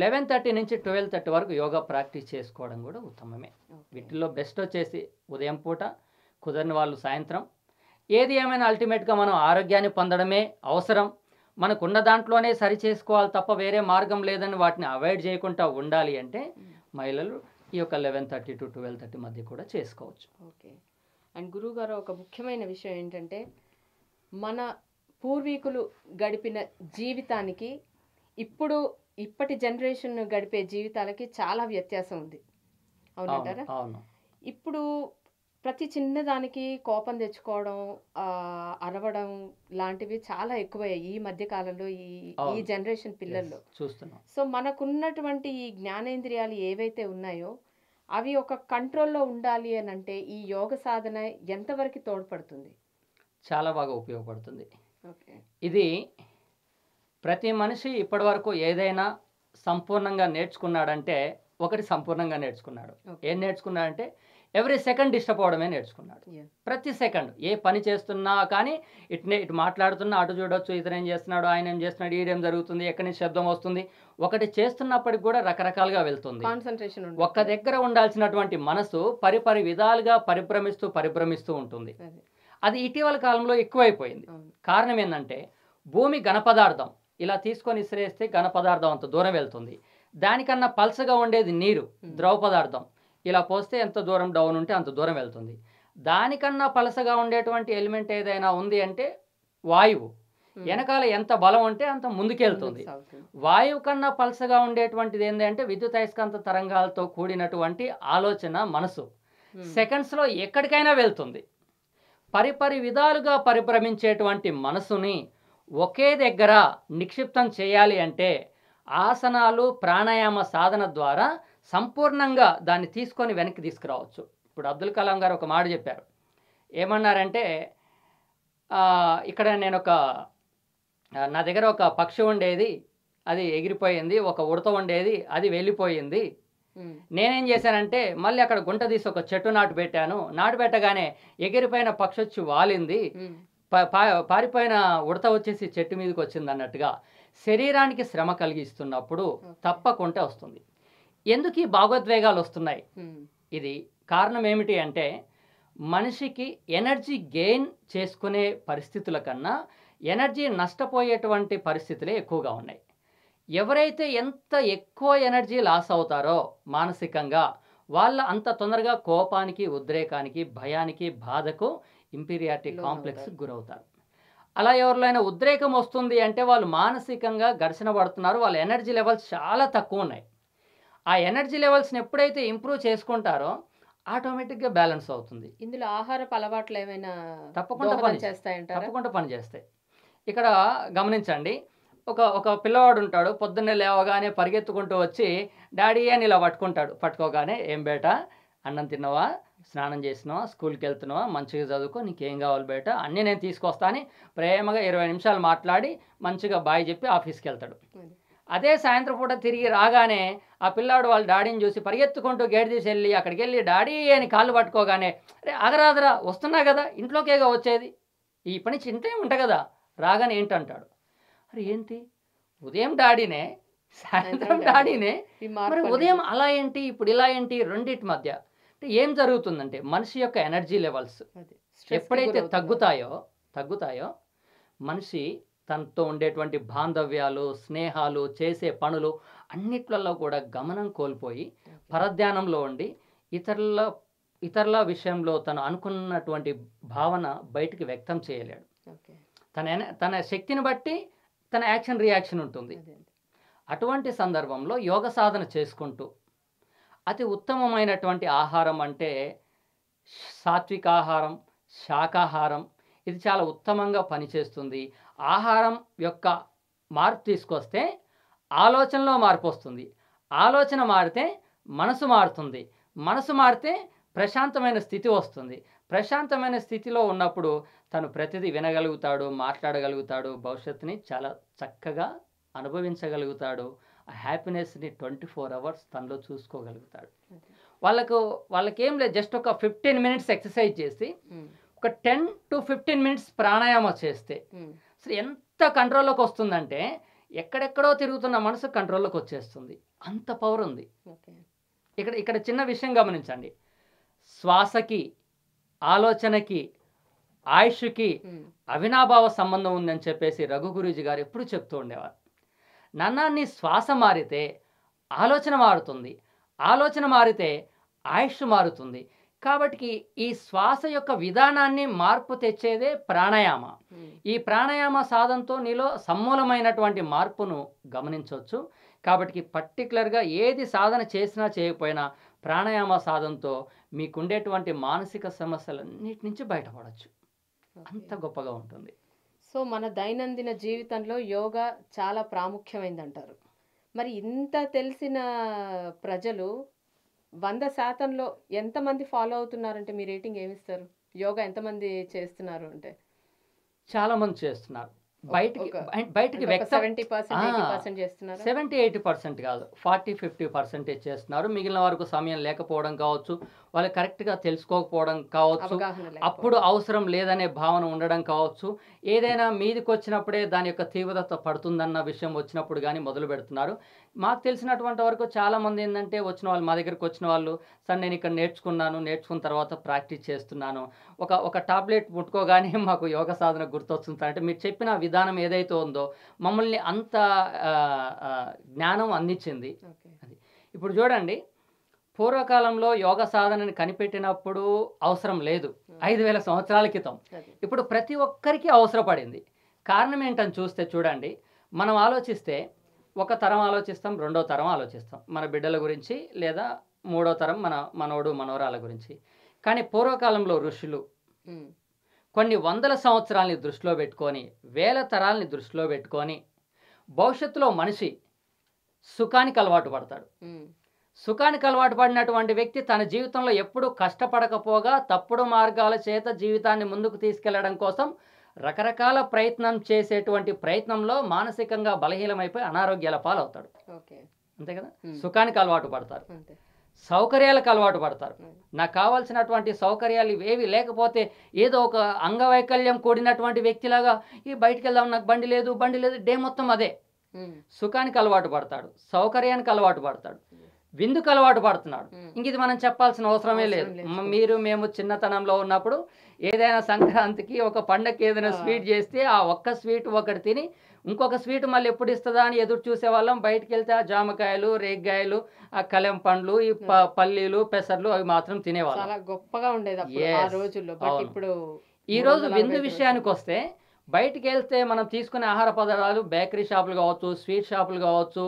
11:30 నుంచి 12:30 వరకు యోగా ప్రాక్టీస్ చేసుకోవడం కూడా ఉత్తమమే. వీటిల్లో బెస్ట్ వచ్చేసి ఉదయం పూట, కుదరని వాళ్ళు సాయంత్రం. ఏది ఏమైనా అల్టిమేట్గా మనం ఆరోగ్యాన్ని పొందడమే అవసరం. మనకున్న దాంట్లోనే సరి చేసుకోవాలి తప్ప వేరే మార్గం లేదని వాటిని అవాయిడ్ చేయకుండా ఉండాలి అంటే మహిళలు ఈ యొక్క 11:30 to 12:30 మధ్య కూడా చేసుకోవచ్చు. ఓకే. అండ్ గురువుగారు ఒక ముఖ్యమైన విషయం ఏంటంటే మన పూర్వీకులు గడిపిన జీవితానికి ఇప్పటి జనరేషన్ గడిపే జీవితాలకి చాలా వ్యత్యాసం ఉంది, అవునంటారా? అవును. ఇప్పుడు ప్రతి చిన్నదానికి కోపం తెచ్చుకోవడం, అరవడం లాంటివి చాలా ఎక్కువయ్యాయి ఈ మధ్య కాలంలో ఈ జనరేషన్ పిల్లల్లో చూస్తున్నాం. సో మనకున్నటువంటి ఈ జ్ఞానేంద్రియాలు ఏవైతే ఉన్నాయో అవి ఒక కంట్రోల్లో ఉండాలి అని అంటే ఈ యోగ సాధన ఎంతవరకు తోడ్పడుతుంది? చాలా బాగా ఉపయోగపడుతుంది. ఓకే. ఇది ప్రతి మనిషి ఇప్పటివరకు ఏదైనా సంపూర్ణంగా నేర్చుకున్నాడంటే ఒకటి సంపూర్ణంగా నేర్చుకున్నాడు. ఏం నేర్చుకున్నాడంటే ఎవ్రీ సెకండ్ డిస్టర్బ్ అవడమే నేర్చుకున్నాడు. ప్రతి సెకండ్ ఏ పని చేస్తున్నా కానీ ఇటు మాట్లాడుతున్నా అటు చూడొచ్చు, ఇతను ఏం చేస్తున్నాడు, ఆయన ఏం చేస్తున్నాడు, ఈడేం జరుగుతుంది, ఎక్కడి నుంచి శబ్దం వస్తుంది, ఒకటి చేస్తున్నప్పటికి కూడా రకరకాలుగా వెళ్తుంది. కాన్సంట్రేషన్ ఒక్క దగ్గర ఉండాల్సినటువంటి మనసు పరిపరి విధాలుగా పరిభ్రమిస్తూ ఉంటుంది. అది ఇటీవల కాలంలో ఎక్కువైపోయింది. కారణం ఏంటంటే భూమి ఘనపదార్థం ఇలా తీసుకొని ఇసిరేస్తే ఘనపదార్థం అంత దూరం వెళ్తుంది. దానికన్నా పల్సగా ఉండేది నీరు, ద్రవ పదార్థం. ఇలా పోస్తే ఎంత దూరం డౌన్ ఉంటే అంత దూరం వెళ్తుంది. దానికన్నా పలసగా ఉండేటువంటి ఎలిమెంట్ ఏదైనా ఉంది అంటే వాయువు. వెనకాల ఎంత బలం ఉంటే అంత ముందుకెళ్తుంది. వాయువు కన్నా పలసగా ఉండేటువంటిది ఏంటంటే విద్యుతయస్కాంత తరంగాలతో కూడినటువంటి ఆలోచన మనసు. సెకండ్స్లో ఎక్కడికైనా వెళ్తుంది. పరిపరి విధాలుగా పరిభ్రమించేటువంటి మనసుని ఒకే దగ్గర నిక్షిప్తం చేయాలి అంటే ఆసనాలు, ప్రాణాయామ సాధన ద్వారా సంపూర్ణంగా దాన్ని తీసుకొని వెనక్కి తీసుకురావచ్చు. ఇప్పుడు అబ్దుల్ కలాం గారు ఒక మాట చెప్పారు. ఏమన్నారంటే ఇక్కడ నా దగ్గర ఒక పక్షి ఉండేది, అది ఎగిరిపోయింది. ఒక ఉడత ఉండేది, అది వెళ్ళిపోయింది. నేనేం చేశానంటే మళ్ళీ అక్కడ గుంట తీసి ఒక చెట్టు నాటు పెట్టగానే ఎగిరిపోయిన పక్షి వచ్చి వాలింది, పారిపోయిన ఉడత వచ్చేసి చెట్టు మీదకి వచ్చింది అన్నట్టుగా శరీరానికి శ్రమ కలిగిస్తున్నప్పుడు తప్పకుండా వస్తుంది. ఎందుకు ఈ భావోద్వేగాలు వస్తున్నాయి? ఇది కారణం ఏమిటి అంటే మనిషికి ఎనర్జీ గెయిన్ చేసుకునే పరిస్థితుల కన్నా ఎనర్జీ నష్టపోయేటువంటి పరిస్థితులే ఎక్కువగా ఉన్నాయి. ఎవరైతే ఎంత ఎక్కువ ఎనర్జీ లాస్ అవుతారో మానసికంగా వాళ్ళ అంత తొందరగా కోపానికి, ఉద్రేకానికి, భయానికి, బాధకు, ఇంపీరియారిటీ కాంప్లెక్స్ గురవుతారు. అలా ఎవరిలో ఉద్రేకం వస్తుంది అంటే వాళ్ళు మానసికంగా ఘర్షణ పడుతున్నారు. వాళ్ళ ఎనర్జీ లెవెల్స్ చాలా తక్కువ ఉన్నాయి. ఆ ఎనర్జీ లెవెల్స్ని ఎప్పుడైతే ఇంప్రూవ్ చేసుకుంటారో ఆటోమేటిక్గా బ్యాలెన్స్ అవుతుంది. ఇందులో ఆహారపు అలవాట్లు ఏమైనా తప్పకుండా పనిచేస్తాయి. ఇక్కడ గమనించండి, ఒక పిల్లవాడు ఉంటాడు, పొద్దున్నే లేవగానే పరిగెత్తుకుంటూ వచ్చి డాడీ అని ఇలా పట్టుకోగానే ఏం బేటా, అన్నం తిన్నావా, స్నానం చేసినావా, స్కూల్కి వెళ్తున్నావా, మంచిగా చదువుకో, నీకేం కావాలి బేటా, అన్నీ నేను తీసుకొస్తా అని ప్రేమగా 20 నిమిషాలు మాట్లాడి మంచిగా బాయ్ చెప్పి ఆఫీస్కి వెళ్తాడు. అదే సాయంత్రం పూట తిరిగి రాగానే ఆ పిల్లాడు వాళ్ళ డాడీని చూసి పరిగెత్తుకుంటూ గేట్ తీసి వెళ్ళి అక్కడికి వెళ్ళి డాడీ అని కాళ్ళు పట్టుకోగానే అరే ఆగరాదరా, వస్తున్నా కదా, ఇంట్లోకేగా వచ్చేది, ఈ పని చింతే ఉంటా కదా, రాగానే ఏంటంటాడు, అరే ఏంటి ఉదయం డాడీనే సాయంత్రం డాడీనే, మరి ఉదయం అలా ఏంటి ఇప్పుడు ఇలా ఏంటి? రెండింటి మధ్య అంటే ఏం జరుగుతుందంటే మనిషి యొక్క ఎనర్జీ లెవెల్స్ ఎప్పుడైతే తగ్గుతాయో మనిషి తనతో ఉండేటువంటి బాంధవ్యాలు, స్నేహాలు, చేసే పనులు అన్నిట్లలో కూడా గమనం కోల్పోయి పరధ్యానంలో ఉండి ఇతరుల ఇతరుల విషయంలో తను అనుకున్నటువంటి భావన బయటికి వ్యక్తం చేయలేడు. ఓకే. తన శక్తిని బట్టి తన యాక్షన్ రియాక్షన్ ఉంటుంది. అటువంటి సందర్భంలో యోగ సాధన చేసుకుంటూ అతి ఉత్తమమైనటువంటి ఆహారం అంటే సాత్విక ఆహారం, శాకాహారం, ఇది చాలా ఉత్తమంగా పనిచేస్తుంది. ఆహారం యొక్క మార్పు తీసుకొస్తే ఆలోచనలో మార్పు వస్తుంది. ఆలోచన మారితే మనసు మారుతుంది. మనసు మారితే ప్రశాంతమైన స్థితి వస్తుంది. ప్రశాంతమైన స్థితిలో ఉన్నప్పుడు తను ప్రతిదీ వినగలుగుతాడు, మాట్లాడగలుగుతాడు, భవిష్యత్తుని చాలా చక్కగా అనుభవించగలుగుతాడు. ఆ హ్యాపీనెస్ని 24 అవర్స్ తనలో చూసుకోగలుగుతాడు. వాళ్ళకేం లేదు, జస్ట్ ఒక 15 మినిట్స్ ఎక్సర్సైజ్ చేసి ఒక 10 to 15 మినిట్స్ ప్రాణాయామం చేస్తే అసలు ఎంత కంట్రోల్లోకి వస్తుందంటే ఎక్కడెక్కడో తిరుగుతున్న మనసు కంట్రోల్లోకి వచ్చేస్తుంది. అంత పవర్ ఉంది. ఇక్కడ చిన్న విషయం గమనించండి. శ్వాసకి, ఆలోచనకి, ఆయుష్కి అవినాభావ సంబంధం ఉందని చెప్పేసి రఘు గురూజీ గారు ఎప్పుడు చెప్తూ ఉండేవారు. నీ శ్వాస మారితే ఆలోచన మారుతుంది, ఆలోచన మారితే ఆయుష్ మారుతుంది. కాబట్టి ఈ శ్వాస యొక్క విధానాన్ని మార్పు తెచ్చేదే ప్రాణాయామ. ఈ ప్రాణాయామ సాధనతో నీలో సమూలమైనటువంటి మార్పును గమనించవచ్చు. కాబట్టి పర్టికులర్గా ఏది సాధన చేసినా చేయకపోయినా ప్రాణాయామ సాధనతో మీకుండేటువంటి మానసిక సమస్యలన్నిటి నుంచి బయటపడవచ్చు. అంత గొప్పగా ఉంటుంది. సో మన దైనందిన జీవితంలో యోగా చాలా ప్రాముఖ్యమైందంటారు. మరి ఇంత తెలిసిన ప్రజలు 100%లో ఎంతమంది ఫాలో అవుతున్నారంటే మీ రేటింగ్ ఏమిస్తారు? యోగా ఎంతమంది చేస్తున్నారు అంటే? చాలా మంది చేస్తున్నారు. బయటికి 70-80% కాదు, 40-50% చేస్తున్నారు. మిగిలిన వరకు సమయం లేకపోవడం కావచ్చు, వాళ్ళు కరెక్ట్గా తెలుసుకోకపోవడం కావచ్చు, అప్పుడు అవసరం లేదనే భావన ఉండడం కావచ్చు, ఏదైనా మీదికి వచ్చినప్పుడే దాని యొక్క తీవ్రత పడుతుందన్న విషయం వచ్చినప్పుడు కానీ మొదలు పెడుతున్నారు. మాకు తెలిసినటువంటి వరకు చాలామంది ఏంటంటే వచ్చిన వాళ్ళు, మా దగ్గరికి వచ్చిన వాళ్ళు, సార్ నేను ఇక్కడ నేర్చుకున్న తర్వాత ప్రాక్టీస్ చేస్తున్నాను, ఒక టాబ్లెట్ ముట్టుకోగానే మాకు యోగ సాధన గుర్తొస్తుంది అంటే మీరు చెప్పిన విధానం ఏదైతే ఉందో మమ్మల్ని అంత జ్ఞానం అందించింది. అది ఇప్పుడు చూడండి, పూర్వకాలంలో యోగ సాధనని కనిపెట్టినప్పుడు అవసరం లేదు, 5000 సంవత్సరాల క్రితం. ఇప్పుడు ప్రతి ఒక్కరికి అవసరపడింది. కారణం ఏంటని చూస్తే చూడండి, మనం ఆలోచిస్తే ఒక తరం ఆలోచిస్తాం, రెండో తరం ఆలోచిస్తాం మన బిడ్డల గురించి, లేదా మూడో తరం మనోడు మనోరాల గురించి. కానీ పూర్వకాలంలో ఋషులు కొన్ని వందల సంవత్సరాలని దృష్టిలో పెట్టుకొని, వేల తరాలని దృష్టిలో పెట్టుకొని భవిష్యత్తులో మనిషి సుఖానికి అలవాటు పడతాడు. సుఖానికి అలవాటు పడినటువంటి వ్యక్తి తన జీవితంలో ఎప్పుడూ కష్టపడకపోగా తప్పుడు మార్గాల చేత జీవితాన్ని ముందుకు తీసుకెళ్లడం కోసం రకరకాల ప్రయత్నం చేసేటువంటి ప్రయత్నంలో మానసికంగా బలహీనమైపోయి అనారోగ్యాల పాలవుతాడు. అంతే కదా. సుఖానికి అలవాటు పడతారు, సౌకర్యాలకు అలవాటు పడతారు. నాకు కావాల్సినటువంటి సౌకర్యాలు ఇవేవి లేకపోతే ఏదో ఒక అంగవైకల్యం కూడినటువంటి వ్యక్తిలాగా ఈ బయటికి వెళ్దాం, నాకు బండి లేదు డే మొత్తం అదే. సుఖానికి అలవాటు పడతాడు, సౌకర్యానికి అలవాటు పడతాడు, విందుకు అలవాటు పడుతున్నాడు. ఇంక ఇది మనం చెప్పాల్సిన అవసరమే లేదు. మేము చిన్నతనంలో ఉన్నప్పుడు ఏదైనా సంక్రాంతికి ఒక పండగకి ఏదైనా స్వీట్ చేస్తే ఆ ఒక్క స్వీట్ ఒకటి తిని ఇంకొక స్వీట్ మళ్ళీ ఎప్పుడు ఇస్తుందా అని ఎదురు చూసేవాళ్ళం. బయటికి వెళ్తే ఆ జామకాయలు, రేగ్గాయలు, ఆ కలెం పండ్లు, ఈ పల్లీలు, పెసర్లు అవి మాత్రం తినేవాళ్ళం. చాలా గొప్పగా ఉండేది ఆ రోజుల్లో. ఇప్పుడు ఈ రోజు విందు విషయానికి వస్తే బయటికి వెళ్తే మనం తీసుకునే ఆహార పదార్థాలు బేకరీ షాపులు కావచ్చు, స్వీట్ షాపులు కావచ్చు,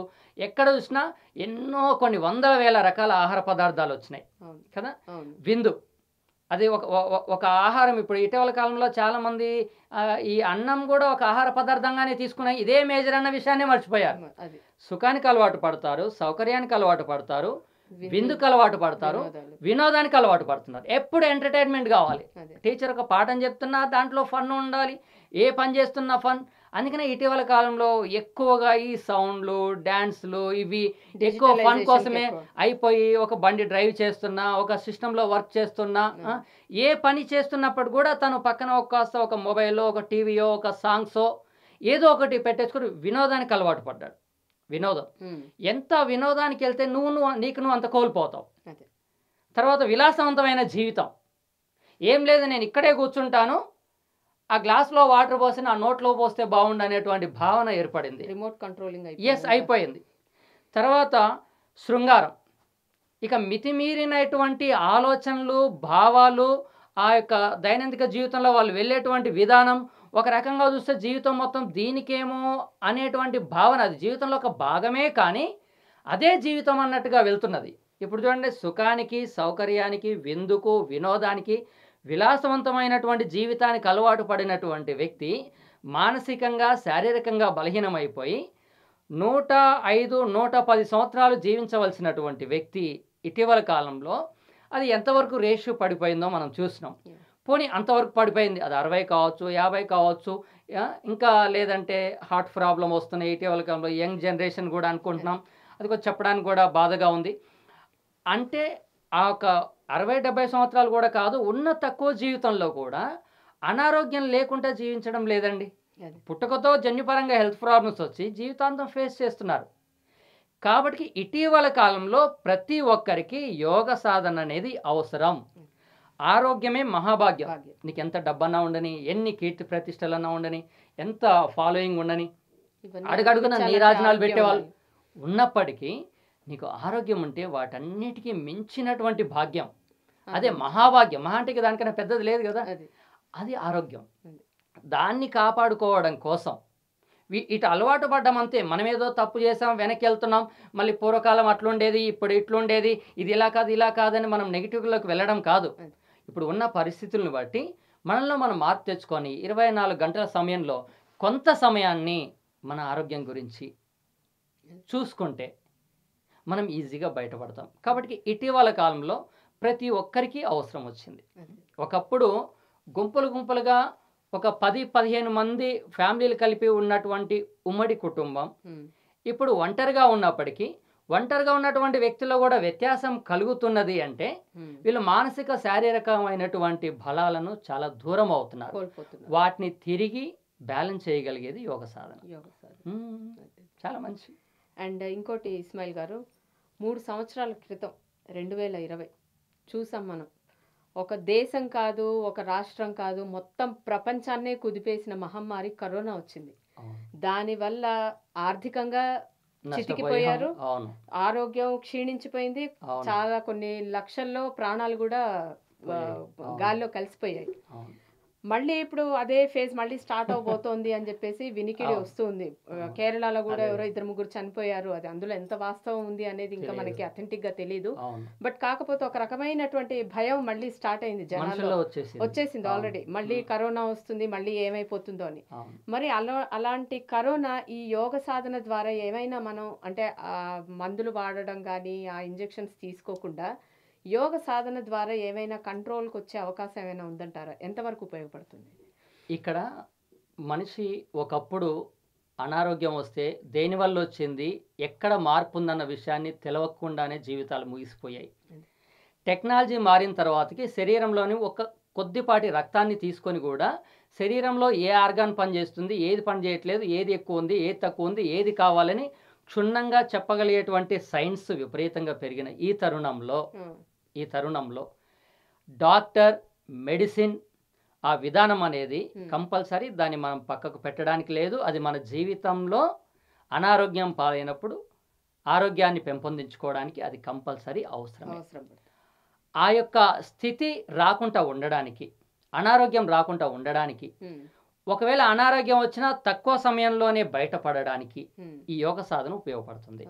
ఎక్కడ చూసినా ఎన్నో కొన్ని వందల వేల రకాల ఆహార పదార్థాలు వచ్చినాయి కదా. విందు అది ఒక ఆహారం. ఇప్పుడు ఇటీవల కాలంలో చాలామంది ఈ అన్నం కూడా ఒక ఆహార పదార్థంగానే తీసుకున్నాయి. ఇదే మేజర్ అన్న విషయాన్ని మర్చిపోయారు. సుఖానికి అలవాటు పడతారు, సౌకర్యానికి అలవాటు పడతారు, విందుకు అలవాటు పడతారు, వినోదానికి అలవాటు పడుతున్నారు. ఎప్పుడు ఎంటర్టైన్మెంట్ కావాలి. టీచర్ ఒక పాఠం చెప్తున్నా దాంట్లో ఫన్ ఉండాలి, ఏ పని చేస్తున్నా ఫన్. అందుకనే ఇటీవల కాలంలో ఎక్కువగా ఈ సౌండ్లు, డాన్స్లు ఇవి ఎక్కువ ఫన్ కోసమే అయిపోయి, ఒక బండి డ్రైవ్ చేస్తున్నా, ఒక సిస్టంలో వర్క్ చేస్తున్నా, ఏ పని చేస్తున్నప్పుడు కూడా తను పక్కన ఒక మొబైల్లో, ఒక టీవీయో, ఒక సాంగ్సో ఏదో ఒకటి పెట్టేసుకుని వినోదానికి అలవాటు పడ్డాడు. వినోదం ఎంత వినోదానికి వెళ్తే నీకు అంత కోల్పోతావు. తర్వాత విలాసవంతమైన జీవితం ఏం లేదు, నేను ఇక్కడే కూర్చుంటాను, ఆ గ్లాస్లో వాటర్ పోసి నా నోట్లో పోస్తే బాగుండు అనేటువంటి భావన ఏర్పడింది. రిమోట్ కంట్రోలింగ్ అయిపోయింది. తర్వాత శృంగారం. ఇక మితిమీరినటువంటి ఆలోచనలు, భావాలు, ఆ యొక్క దైనందిక జీవితంలో వాళ్ళు వెళ్ళేటువంటి విధానం, ఒక రకంగా చూస్తే జీవితం మొత్తం దీనికేమో అనేటువంటి భావన, అది జీవితంలో ఒక భాగమే కానీ అదే జీవితం అన్నట్టుగా వెళ్తున్నది. ఇప్పుడు చూడండి, సుఖానికి, సౌకర్యానికి, విందుకు, వినోదానికి, విలాసవంతమైనటువంటి జీవితానికి అలవాటు పడినటువంటి వ్యక్తి మానసికంగా, శారీరకంగా బలహీనమైపోయి 105, 110 సంవత్సరాలు జీవించవలసినటువంటి వ్యక్తి ఇటీవల కాలంలో అది ఎంతవరకు రేషియో పడిపోయిందో మనం చూసినాం. పోనీ అంతవరకు పడిపోయింది, అది 60 కావచ్చు, 50 కావచ్చు, ఇంకా లేదంటే హార్ట్ ప్రాబ్లం వస్తున్నాయి ఇటీవల కాలంలో, యంగ్ జనరేషన్ కూడా అనుకుంటున్నాం. అది కొంచెం చెప్పడానికి కూడా బాధగా ఉంది. అంటే ఆ ఒక 60-70 సంవత్సరాలు కూడా కాదు, ఉన్న తక్కువ జీవితంలో కూడా అనారోగ్యం లేకుండా జీవించడం లేదండి. పుట్టుకతో జన్యుపరంగా హెల్త్ ప్రాబ్లమ్స్ వచ్చి జీవితాంతం ఫేస్ చేస్తున్నారు. కాబట్టి ఇటీవల కాలంలో ప్రతి ఒక్కరికి యోగ సాధన అనేది అవసరం. ఆరోగ్యమే మహాభాగ్యం. నీకు ఎంత డబ్బన్నా ఉండని, ఎన్ని కీర్తి ప్రతిష్టలన్నా ఉండని, ఎంత ఫాలోయింగ్ ఉండని, అడుగడుగున నీరాజనాలు పెట్టేవాళ్ళు ఉన్నప్పటికీ నీకు ఆరోగ్యం ఉంటే వాటన్నిటికీ మించినటువంటి భాగ్యం, అదే మహాభాగ్యం. మహా అంటే దానికన్నా పెద్దది లేదు కదా, అది ఆరోగ్యం. దాన్ని కాపాడుకోవడం కోసం ఇటు అలవాటు పడ్డం అంతే. మనం ఏదో తప్పు చేసాం, వెనక్కి వెళ్తున్నాం, మళ్ళీ పూర్వకాలం అట్లుండేది, ఇప్పుడు ఇట్లుండేది, ఇది ఇలా కాదు ఇలా కాదని మనం నెగిటివ్లోకి వెళ్ళడం కాదు. ఇప్పుడు ఉన్న పరిస్థితులను బట్టి మనలో మనం మార్పు తెచ్చుకొని 24 గంటల సమయంలో కొంత సమయాన్ని మన ఆరోగ్యం గురించి చూసుకుంటే మనం ఈజీగా బయటపడతాం. కాబట్టి ఇటీవల కాలంలో ప్రతి ఒక్కరికి అవసరం వచ్చింది. ఒకప్పుడు గుంపులుగా ఒక 10-15 మంది ఫ్యామిలీలు కలిపి ఉన్నటువంటి ఉమ్మడి కుటుంబం ఇప్పుడు ఒంటరిగా ఉన్నటువంటి వ్యక్తుల్లో కూడా వ్యత్యాసం కలుగుతున్నది. అంటే వీళ్ళు మానసిక, శారీరకమైనటువంటి బలాలను చాలా దూరం అవుతున్నారు. వాటిని తిరిగి బ్యాలెన్స్ చేయగలిగేది యోగ సాధన. చాలా మంచి. అండ్ ఇంకోటి ఇస్మాయిల్ గారు, 3 సంవత్సరాల క్రితం 2020 చూసాం మనం. ఒక దేశం కాదు, ఒక రాష్ట్రం కాదు, మొత్తం ప్రపంచాన్నే కుదిపేసిన మహమ్మారి కరోనా వచ్చింది. దానివల్ల ఆర్థికంగా చితికిపోయారు, ఆరోగ్యం క్షీణించిపోయింది, చాలా కొన్ని లక్షల్లో ప్రాణాలు కూడా గాల్లో కలిసిపోయాయి. మళ్ళీ ఇప్పుడు అదే ఫేజ్ మళ్ళీ స్టార్ట్ అవబోతోంది అని చెప్పేసి వినికిడి వస్తుంది. కేరళలో కూడా ఎవరో 2-3 చనిపోయారు. అది అందులో ఎంత వాస్తవం ఉంది అనేది ఇంకా మనకి అథెంటిక్ గా తెలీదు. బట్ కాకపోతే ఒక రకమైనటువంటి భయం మళ్ళీ స్టార్ట్ అయింది, జనాల్లో వచ్చేసింది ఆల్రెడీ. మళ్ళీ కరోనా వస్తుంది, మళ్ళీ ఏమైపోతుందో అని. మరి అలాంటి కరోనా ఈ యోగ సాధన ద్వారా ఏమైనా మనం అంటే మందులు వాడడం కానీ, ఆ ఇంజెక్షన్స్ తీసుకోకుండా యోగ సాధన ద్వారా ఏమైనా కంట్రోల్కి వచ్చే అవకాశం ఏమైనా ఉందంటారా? ఎంతవరకు ఉపయోగపడుతుంది? ఇక్కడ మనిషి ఒకప్పుడు అనారోగ్యం వస్తే దేనివల్ల వచ్చింది, ఎక్కడ మార్పు ఉందన్న విషయాన్ని తెలవకుండానే జీవితాలు ముగిసిపోయాయి. టెక్నాలజీ మారిన తర్వాతకి శరీరంలోని ఒక కొద్దిపాటి రక్తాన్ని తీసుకొని కూడా శరీరంలో ఏ ఆర్గాన్ పనిచేస్తుంది, ఏది పని చేయట్లేదు, ఏది ఎక్కువ ఉంది, ఏది తక్కువ ఉంది, ఏది కావాలని క్షుణ్ణంగా చెప్పగలిగేటువంటి సైన్స్ విపరీతంగా పెరిగిన ఈ తరుణంలో డాక్టర్, మెడిసిన్ ఆ విధానం అనేది కంపల్సరీ, దాన్ని మనం పక్కకు పెట్టడానికి లేదు. అది మన జీవితంలో అనారోగ్యం పాలైనప్పుడు ఆరోగ్యాన్ని పెంపొందించుకోవడానికి అది కంపల్సరీ అవసరం. ఆ యొక్క స్థితి రాకుండా ఉండడానికి, అనారోగ్యం రాకుండా ఉండడానికి, ఒకవేళ అనారోగ్యం వచ్చినా తక్కువ సమయంలోనే బయటపడడానికి ఈ యోగ సాధన ఉపయోగపడుతుంది.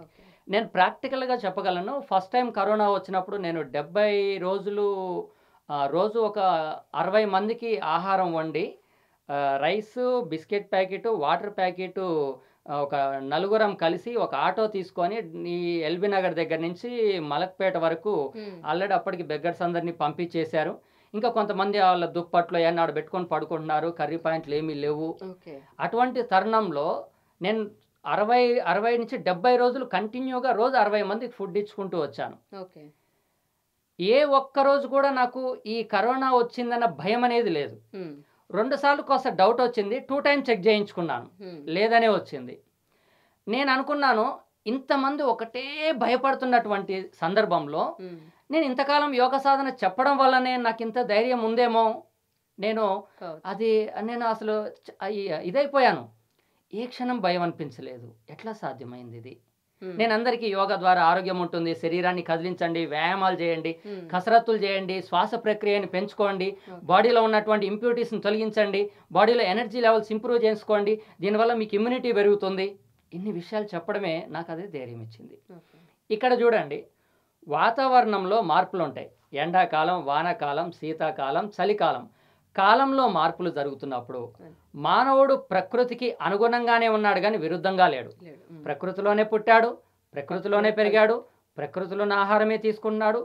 నేను ప్రాక్టికల్గా చెప్పగలను. ఫస్ట్ టైం కరోనా వచ్చినప్పుడు నేను 70 రోజులు రోజు ఒక 60 మందికి ఆహారం వండి, rice, biscuit packet, water packet, ఒక 4 కలిసి ఒక ఆటో తీసుకొని ఈ ఎల్బీ నగర్ దగ్గర నుంచి మలక్పేట వరకు ఆల్రెడీ అప్పటికి బెగ్గర్స్ అందరినీ పంపించేశారు. ఇంకా కొంతమంది వాళ్ళ దుప్పట్లు ఏనాడు పెట్టుకొని పడుకుంటున్నారు, కర్రీ పాయింట్లు ఏమీ లేవు. అటువంటి తరుణంలో నేను 60 నుంచి 70 రోజులు కంటిన్యూగా రోజు 60 మందికి ఫుడ్ ఇచ్చుకుంటూ వచ్చాను. ఏ ఒక్క రోజు కూడా నాకు ఈ కరోనా వచ్చిందన్న భయం అనేది లేదు. 2 సార్లు కాస్త డౌట్ వచ్చింది, 2 టైమ్స్ చెక్ చేయించుకున్నాను, లేదనే వచ్చింది. నేను అనుకున్నాను, ఇంతమంది ఒకటే భయపడుతున్నటువంటి సందర్భంలో నేను ఇంతకాలం యోగ సాధన చెప్పడం వల్లనే నాకు ఇంత ధైర్యం ఉందేమో, నేను కావచ్చు. అది నేను అసలు ఇదైపోయాను. ఏ క్షణం భయం అనిపించలేదు. ఎట్లా సాధ్యమైంది ఇది? నేను అందరికీ యోగా ద్వారా ఆరోగ్యం ఉంటుంది, శరీరాన్ని కదిలించండి, వ్యాయామాలు చేయండి, కసరత్తులు చేయండి, శ్వాస ప్రక్రియని పెంచుకోండి, బాడీలో ఉన్నటువంటి ఇంప్యూరిటీస్ని తొలగించండి, బాడీలో ఎనర్జీ లెవెల్స్ ఇంప్రూవ్ చేసుకోండి, దీనివల్ల మీకు ఇమ్యూనిటీ పెరుగుతుంది. ఇన్ని విషయాలు చెప్పడమే నాకు అదే ధైర్యం ఇచ్చింది. ఇక్కడ చూడండి, వాతావరణంలో మార్పులు ఉంటాయి. ఎండాకాలం, వానాకాలం, శీతాకాలం, చలికాలం. కాలంలో మార్పులు జరుగుతున్నప్పుడు మానవుడు ప్రకృతికి అనుగుణంగానే ఉన్నాడు కానీ విరుద్ధంగా లేడు. ప్రకృతిలోనే పుట్టాడు, ప్రకృతిలోనే పెరిగాడు, ప్రకృతిలోనే ఆహారమే తీసుకున్నాడు,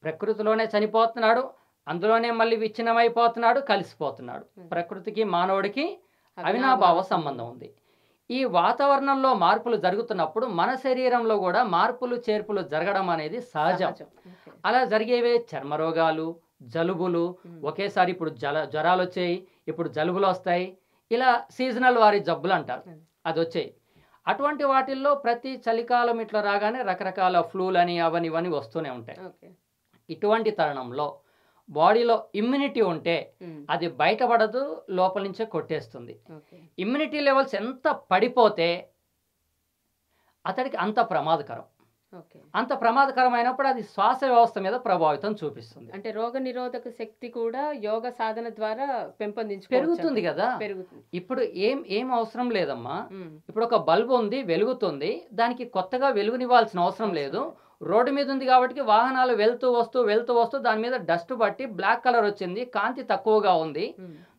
ప్రకృతిలోనే చనిపోతున్నాడు, అందులోనే మళ్ళీ విచ్ఛిన్నమైపోతున్నాడు, కలిసిపోతున్నాడు. ప్రకృతికి మానవుడికి అవినాభావ సంబంధం ఉంది. ఈ వాతావరణంలో మార్పులు జరుగుతున్నప్పుడు మన శరీరంలో కూడా మార్పులు చేర్పులు జరగడం అనేది సహజం. అలా జరిగేవే చర్మరోగాలు, జలుబులు, ఒకేసారి ఇప్పుడు జ్వరాలు వచ్చాయి, ఇప్పుడు జలుబులు వస్తాయి, ఇలా సీజనల్ వారి జబ్బులు అంటారు, అది వచ్చాయి. అటువంటి వాటిల్లో ప్రతి చలికాలం ఇట్లా రాగానే రకరకాల ఫ్లూలని అవని ఇవన్నీ వస్తూనే ఉంటాయి. ఇటువంటి తరుణంలో బాడీలో ఇమ్యూనిటీ ఉంటే అది బయటపడదు, లోపల నుంచే కొట్టేస్తుంది. ఇమ్యూనిటీ లెవెల్స్ ఎంత పడిపోతే అతడికి అంత ప్రమాదకరం. అంత ప్రమాదకరమైనప్పుడు అది శ్వాస వ్యవస్థ మీద ప్రభావితం చూపిస్తుంది. అంటే రోగ నిరోధక శక్తి కూడా యోగ సాధన ద్వారా పెరుగుతుంది కదా. ఇప్పుడు ఏం అవసరం లేదమ్మా. ఇప్పుడు ఒక బల్బు ఉంది, వెలుగుతుంది, దానికి కొత్తగా వెలుగునివ్వాల్సిన అవసరం లేదు. రోడ్డు మీద ఉంది కాబట్టి వాహనాలు వెళ్తూ వస్తూ దాని మీద డస్ట్ బట్టి బ్లాక్ కలర్ వచ్చింది, కాంతి తక్కువగా ఉంది.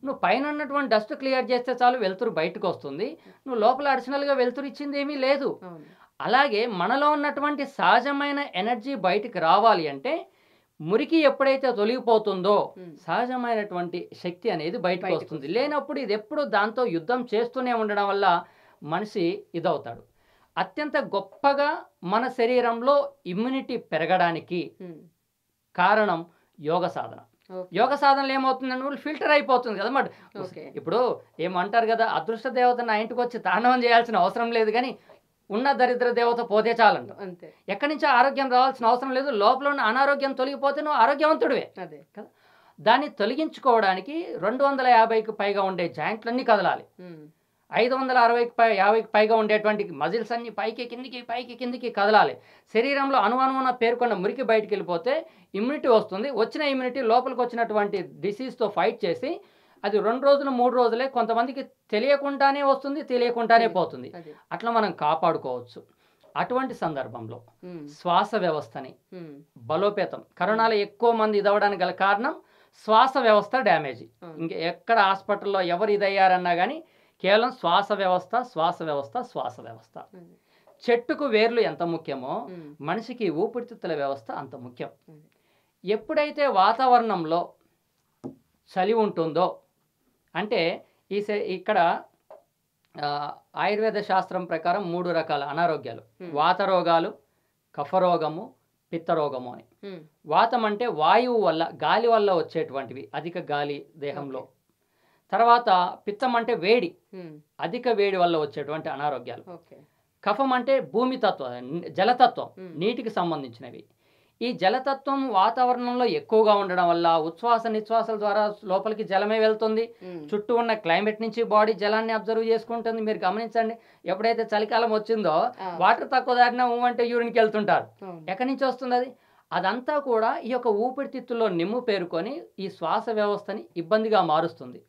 నువ్వు పైన ఉన్నటువంటి డస్ట్ క్లియర్ చేస్తే చాలు, వెలుతురు బయటకు వస్తుంది. నువ్వు లోపల అడిషనల్గా వెలుతురు ఇచ్చింది ఏమీ లేదు. అలాగే మనలో ఉన్నటువంటి సహజమైన ఎనర్జీ బయటికి రావాలి అంటే మురికి ఎప్పుడైతే తొలగిపోతుందో సహజమైనటువంటి శక్తి అనేది బయటకు వస్తుంది. లేనప్పుడు ఇది ఎప్పుడు దాంతో యుద్ధం చేస్తూనే ఉండడం వల్ల మనిషి ఇదవుతాడు. అత్యంత గొప్పగా మన శరీరంలో ఇమ్యూనిటీ పెరగడానికి కారణం యోగ సాధన. యోగ సాధనలో ఏమవుతుందంటే ఫిల్టర్ అయిపోతుంది కదా. మరి ఇప్పుడు ఏమంటారు కదా, అదృష్ట దేవత నా ఇంటికి వచ్చి తాండవం చేయాల్సిన అవసరం లేదు, కానీ ఉన్న దరిద్ర దేవత పోతే చాలంట. ఎక్కడి నుంచో ఆరోగ్యం రావాల్సిన అవసరం లేదు. లోపల ఉన్న అనారోగ్యం తొలగిపోతే నువ్వు ఆరోగ్యవంతుడివే కదా. దాన్ని తొలగించుకోవడానికి 250కి పైగా ఉండే జాయింట్లన్నీ కదలాలి. 550కి పైగా ఉండేటువంటి మజిల్స్ అన్ని పైకి కిందికి కదలాలి. శరీరంలో అణువణువున పేర్కొన్న మురికి బయటికి వెళ్ళిపోతే ఇమ్యూనిటీ వస్తుంది. వచ్చిన ఇమ్యూనిటీ లోపలికి వచ్చినటువంటి డిసీజ్తో ఫైట్ చేసి అది 2 రోజులు 3 రోజులే, కొంతమందికి తెలియకుండానే వస్తుంది, తెలియకుండానే పోతుంది. అట్లా మనం కాపాడుకోవచ్చు. అటువంటి సందర్భంలో శ్వాస వ్యవస్థని బలోపేతం, కరోనాలో ఎక్కువ మంది ఇదవడానికి గల కారణం శ్వాస వ్యవస్థ డ్యామేజ్. ఇంకా ఎక్కడ హాస్పిటల్లో ఎవరు ఇదయ్యారన్నా కానీ కేవలం శ్వాస వ్యవస్థ. చెట్టుకు వేర్లు ఎంత ముఖ్యమో మనిషికి ఊపిరితిత్తుల వ్యవస్థ అంత ముఖ్యం. ఎప్పుడైతే వాతావరణంలో చలి ఉంటుందో, అంటే ఇక్కడ ఆయుర్వేద శాస్త్రం ప్రకారం 3 రకాల అనారోగ్యాలు: వాతరోగాలు, కఫరోగము, పిత్తరోగము అని. వాతం అంటే వాయువు వల్ల, గాలి వల్ల వచ్చేటువంటివి, అధిక గాలి దేహంలో. తర్వాత పిత్తం అంటే వేడి, అధిక వేడి వల్ల వచ్చేటువంటి అనారోగ్యాలు. కఫం అంటే భూమి తత్వం, జలతత్వం, నీటికి సంబంధించినవి. ఈ జలతత్వం వాతావరణంలో ఎక్కువగా ఉండడం వల్ల ఉచ్ఛ్వాస నిశ్వాసాల ద్వారా లోపలికి జలమే వెళ్తుంది. చుట్టూ ఉన్న క్లైమేట్ నుంచి బాడీ జలాన్ని అబ్జర్వ్ చేసుకుంటుంది. మీరు గమనించండి, ఎప్పుడైతే చలికాలం వచ్చిందో వాటర్ తక్కువ దాటినా అంటే యూరిన్కి వెళ్తుంటారు. ఎక్కడి నుంచి వస్తుంది అది? అదంతా కూడా ఈ యొక్క ఊపిరితిత్తుల్లో నిమ్ము పేరుకొని ఈ శ్వాస వ్యవస్థని ఇబ్బందిగా మారుస్తుంది.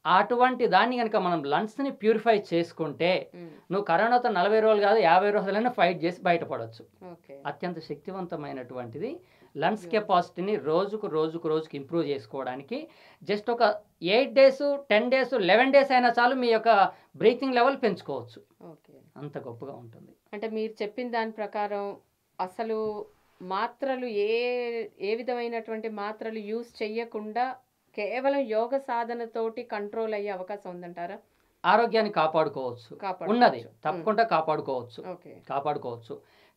అటువంటి దాన్ని కనుక మనం లంగ్స్ని ప్యూరిఫై చేసుకుంటే నువ్వు కరోనాతో 40 రోజులు కాదు 50 రోజులైనా ఫైట్ చేసి బయటపడవచ్చు. అత్యంత శక్తివంతమైనటువంటిది. లంగ్స్ కెపాసిటీని రోజుకు ఇంప్రూవ్ చేసుకోవడానికి జస్ట్ ఒక 8 days 10 days 11 days అయినా చాలు మీ యొక్క బ్రీతింగ్ లెవెల్ పెంచుకోవచ్చు. అంత గొప్పగా ఉంటుంది. అంటే మీరు చెప్పిన దాని ప్రకారం అసలు మాత్రలు ఏ విధమైనటువంటి మాత్రలు యూజ్ చేయకుండా కేవలం యోగ సాధనతోటి కంట్రోల్ అయ్యే అవకాశం ఉందంటారా? ఆరోగ్యాన్ని కాపాడుకోవచ్చు, ఉన్నది తప్పకుండా కాపాడుకోవచ్చు.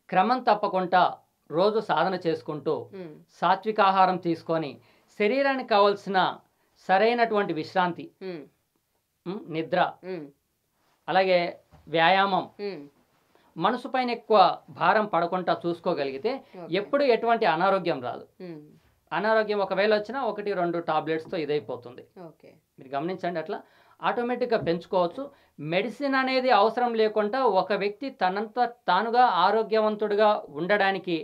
క్రమం తప్పకుండా రోజు సాధన చేసుకుంటూ సాత్విక ఆహారం తీసుకొని శరీరానికి కావాల్సిన సరైనటువంటి విశ్రాంతి, నిద్ర, అలాగే వ్యాయామం, మనసు పైన ఎక్కువ భారం పడకుండా చూసుకోగలిగితే ఎప్పుడు ఎటువంటి అనారోగ్యం రాదు. అనారోగ్యం ఒకవేళ వచ్చినా 1, 2 టాబ్లెట్స్‌తో ఇదైపోతుంది. ఓకే. మీరు గమనించండి అట్లా ఆటోమేటిక్‌గా పెంచుకోవచ్చు. మెడిసిన్ అనేది అవసరం లేకుండా ఒక వ్యక్తి తనంత తానుగా ఆరోగ్యవంతుడిగా ఉండడానికి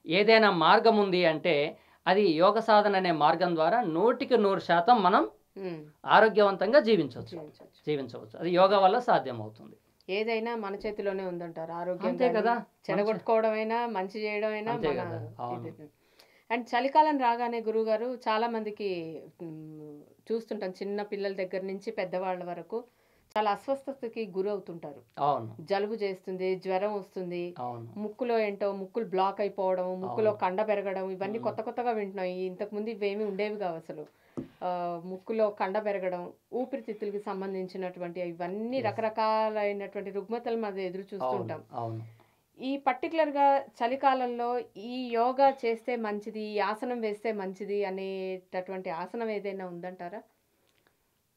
ఏదైనా మార్గం ఉంది అంటే అది యోగ సాధన అనే మార్గం ద్వారా 100% మనం హ్మ్. ఆరోగ్యవంతంగా జీవించవచ్చు. జీవించవచ్చు. అది యోగా వల్ల సాధ్యమవుతుంది. ఏదైనా మన చేతిలోనే ఉందంటారు. ఆరోగ్యం అంతే గాని, కదా! చెడగొట్టుకోవడమైనా, మంచి చేయడమైనా అంతే మన కదా! అవును. ఇది. అండ్ చలికాలం రాగానే గురువుగారు చాలా మందికి చూస్తుంటాం. చిన్న పిల్లల దగ్గర నుంచి పెద్దవాళ్ళ వరకు చాలా అస్వస్థతకి గురవుతుంటారు. అవును. జలుబు చేస్తుంది, జ్వరం వస్తుంది, అవును. ముక్కులో ఏంటో ముక్కులు బ్లాక్ అయిపోవడం, ముక్కులో అవును. కండ పెరగడం, ఇవన్నీ హ్మ్. కొత్తగా వింటున్నాం. ఇంతకుముందు ఇవేమీ ఉండేవి కావు అసలు. ముక్కులో కండ పెరగడం, ఊపిరితిత్తులకి సంబంధించినటువంటి ఇవన్నీ Yes. రకరకాలైనటువంటి రుగ్మతల మీద ఎదురు అవును. చూస్తుంటాం. అవును. ఈ పర్టికులర్‌గా చలికాలంలో ఈ యోగా చేస్తే మంచిది, ఈ ఆసనం వేస్తే మంచిది అనేటటువంటి ఆసనం ఏదైనా ఉందంటారా?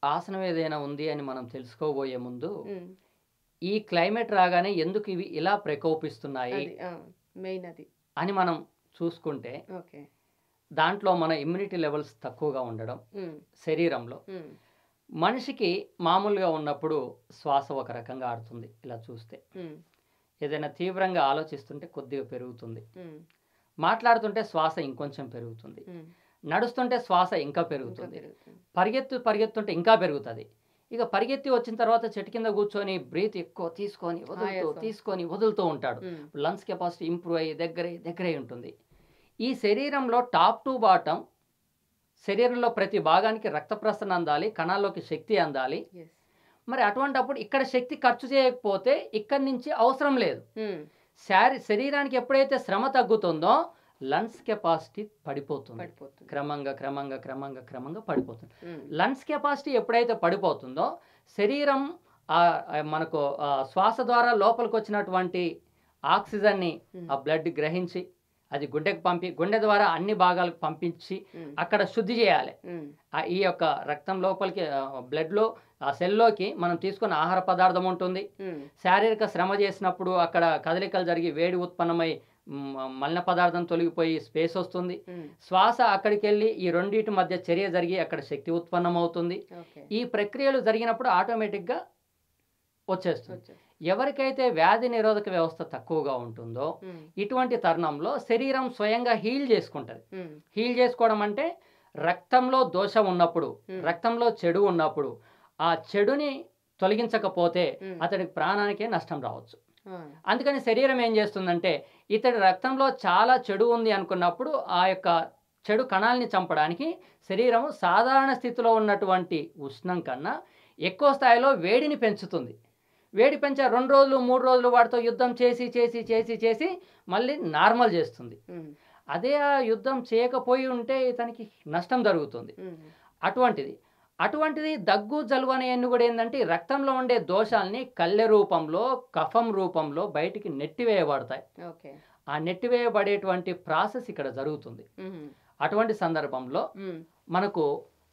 ఆసనం ఏదైనా ఉంది అని మనం తెలుసుకోబోయే ముందు హ్మ్. ఈ క్లైమేట్ రాగానే ఎందుకు ఇవి ఇలా ప్రకోపిస్తున్నాయి అది. మెయిన్ అది. అని మనం చూసుకుంటే ఓకే. దాంట్లో మన ఇమ్యూనిటీ లెవెల్స్ తక్కువగా ఉండడం హ్మ్. శరీరంలో హ్మ్. మనిషికి మామూలుగా ఉన్నప్పుడు శ్వాస ఒక రకంగా ఆడుతుంది ఇలా చూస్తే. హ్మ్. ఏదైనా తీవ్రంగా ఆలోచిస్తుంటే కొద్దిగా పెరుగుతుంది. హ్మ్. మాట్లాడుతుంటే శ్వాస ఇంకొంచెం పెరుగుతుంది. హ్మ్. నడుస్తుంటే శ్వాస ఇంకా ఇంకా పెరుగుతుంది. పెరుగుతుంది. పరిగెత్తుంటే ఇంకా పెరుగుతుంది. ఇక పరిగెత్తి వచ్చిన తర్వాత చెట్టు కింద కూర్చొని బ్రీత్ ఎక్కువ ఆయాసం. తీసుకొని వదులుతూ ఉంటాడు. హ్మ్. లంగ్స్ కెపాసిటీ ఇంప్రూవ్ అయ్యి దగ్గరై ఉంటుంది. ఈ శరీరంలో టాప్ టు బాటమ్ శరీరంలో ప్రతి భాగానికి రక్త ప్రసరణ అందాలి, కణాల్లోకి శక్తి అందాలి. యెస్. మరి అటువంటప్పుడు ఇక్కడ శక్తి ఖర్చు చేయకపోతే ఇక్కడి నుంచి అవసరం లేదు. హ్మ్. శరీరానికి ఎప్పుడైతే శ్రమ తగ్గుతుందో లంగ్స్ కెపాసిటీ పడిపోతుంది. పడిపోతుంది. క్రమంగా పడిపోతుంది. హ్మ్. లంగ్స్ కెపాసిటీ ఎప్పుడైతే పడిపోతుందో శరీరం మనకు శ్వాస ద్వారా లోపలికి వచ్చినటువంటి ఆక్సిజన్ని ఆ బ్లడ్ గ్రహించి అది గుండె ద్వారా అన్ని భాగాలకు పంపించి హ్మ్. అక్కడ శుద్ధి చేయాలి. హ్మ్. ఈ యొక్క రక్తం లోపలికి బ్లడ్‌లో ఆ సెల్‌లోకి మనం తీసుకున్న ఆహార పదార్థం ఉంటుంది. హ్మ్. శారీరక శ్రమ చేసినప్పుడు అక్కడ కదలికలు జరిగి వేడి ఉత్పన్నమై మలిన పదార్థం తొలగిపోయి స్పేస్ వస్తుంది. హ్మ్. శ్వాస అక్కడికెళ్ళి ఈ రెండిటి మధ్య చర్య జరిగి అక్కడ శక్తి ఉత్పన్నమవుతుంది. ఓకే. ఈ ప్రక్రియలు జరిగినప్పుడు ఆటోమేటిక్‌గా వచ్చేస్తుంది. వచ్చేసి. ఎవరికైతే వ్యాధి నిరోధక వ్యవస్థ తక్కువగా ఉంటుందో హ్మ్. ఇటువంటి తరుణంలో శరీరం స్వయంగా హీల్ చేసుకుంటది. హ్మ్. హీల్ చేసుకోవడం అంటే రక్తంలో దోషం ఉన్నప్పుడు, Hmm. రక్తంలో చెడు ఉన్నప్పుడు ఆ చెడుని తొలగించకపోతే Hmm. అతడికి ప్రాణానికే నష్టం రావచ్చు. ఆ. అందుకని శరీరం ఏం చేస్తుందంటే ఇతడి రక్తంలో చాలా చెడు ఉంది అనుకున్నప్పుడు ఆ యొక్క చెడు కణాలని చంపడానికి శరీరం సాధారణ స్థితిలో ఉన్నటువంటి ఉష్ణం కన్నా ఎక్కువ స్థాయిలో వేడిని పెంచుతుంది. వేడి పెంచే 2 రోజులు 3 రోజులు వాటితో యుద్ధం చేసి మళ్ళీ నార్మల్ చేస్తుంది. హ్మ్. అదే ఆ యుద్ధం చేయకపోయి ఉంటే ఇతనికి నష్టం జరుగుతుంది. హ్మ్. అటువంటిది దగ్గు జలుబు అనేవన్నీ కూడా ఏంటంటే ఈ రక్తంలో ఉండే దోషాలని కళ్ళె రూపంలో కఫం రూపంలో బయటికి నెట్టివేయబడతాయి. ఓకే. ఆ నెట్టివేయబడేటువంటి ప్రాసెస్ ఇక్కడ జరుగుతుంది. హ్మ్. అటువంటి సందర్భంలో హ్మ్. మనకు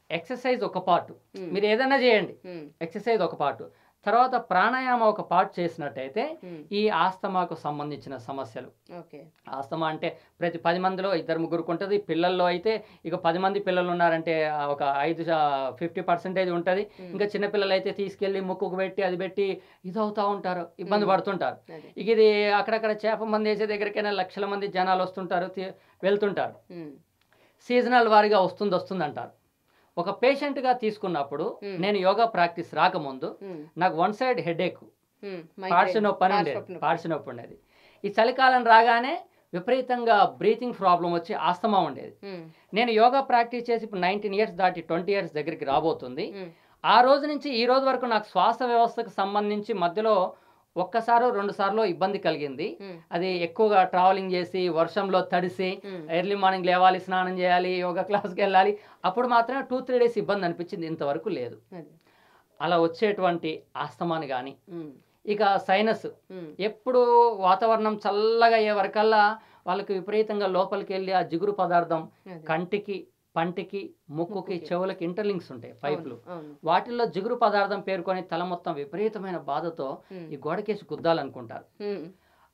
ఎక్సర్సైజ్ ఒక పార్ట్. Hmm. మీరు ఏదైనా చేయండి, హ్మ్. ఎక్సర్సైజ్ ఒక పార్ట్. తర్వాత ప్రాణాయామం ఒక పార్ట్ చేసినట్టయితే హ్మ్. ఈ ఆస్తమాకు సంబంధించిన సమస్యలు, ఓకే. ఆస్తమా అంటే ప్రతి 10 మందిలో 2 ముగ్గురికి ఉంటుంది. పిల్లల్లో అయితే ఇక 10 మంది పిల్లలు ఉన్నారంటే ఒక 50% ఉంటుంది. Hmm. ఇంకా చిన్న పిల్లలు అయితే తీసుకెళ్ళి ముక్కుకు పెట్టి అది పెట్టి ఇదవుతూ ఉంటారు, ఇబ్బంది Hmm. పడుతుంటారు. అది. ఇక ఇది అక్కడక్కడ చేప మంది వేసే దగ్గరికైనా లక్షల మంది జనాలు వస్తుంటారు, వెళ్తుంటారు. హ్మ్. సీజనల్ వారీగా వస్తుంది అంటారు. ఒక పేషెంట్గా తీసుకున్నప్పుడు Hmm. నేను యోగా ప్రాక్టీస్ రాకముందు హ్మ్. నాకు వన్ సైడ్ హెడేక్, హ్మ్. పార్శ్వ నొప్పి ఉండేది. ఈ చలికాలం రాగానే విపరీతంగా బ్రీతింగ్ ప్రాబ్లం వచ్చి ఆస్తమా ఉండేది. హ్మ్. నేను యోగా ప్రాక్టీస్ చేసి ఇప్పుడు 19 ఇయర్స్ దాటి 20 ఇయర్స్ దగ్గరికి రాబోతుంది. హ్మ్. ఆ రోజు నుంచి ఈ రోజు వరకు నాకు శ్వాస వ్యవస్థకు సంబంధించి మధ్యలో ఒక్కసారో 2 సార్లు ఇబ్బంది కలిగింది. హ్మ్. అది ఎక్కువగా ట్రావెలింగ్ చేసి వర్షంలో తడిసి హ్మ్. ఎర్లీ మార్నింగ్ లేవాలి, స్నానం చేయాలి, యోగా క్లాస్కి వెళ్ళాలి. అప్పుడు మాత్రమే 2-3 డేస్ ఇబ్బంది అనిపించింది, ఇంతవరకు లేదు. అది. అలా వచ్చేటువంటి ఆస్తమాని కానీ హ్మ్. ఇక సైనస్ హ్మ్. ఎప్పుడు వాతావరణం చల్లగా అయ్యే వరకల్లా వాళ్ళకి విపరీతంగా లోపలికి వెళ్ళి ఆ జిగురు పదార్థం అది. కంటికి, పంటికి, ముక్కుకి, ముక్కుకి. చెవులకి ఇంటర్లింక్స్ ఉంటాయి పైపులు. అవును. వాటిల్లో జిగురు పదార్థం పేరుకొని తల మొత్తం విపరీతమైన బాధతో హ్మ్. ఈ గోడకేసి గుద్దాలనుకుంటారు. హ్మ్.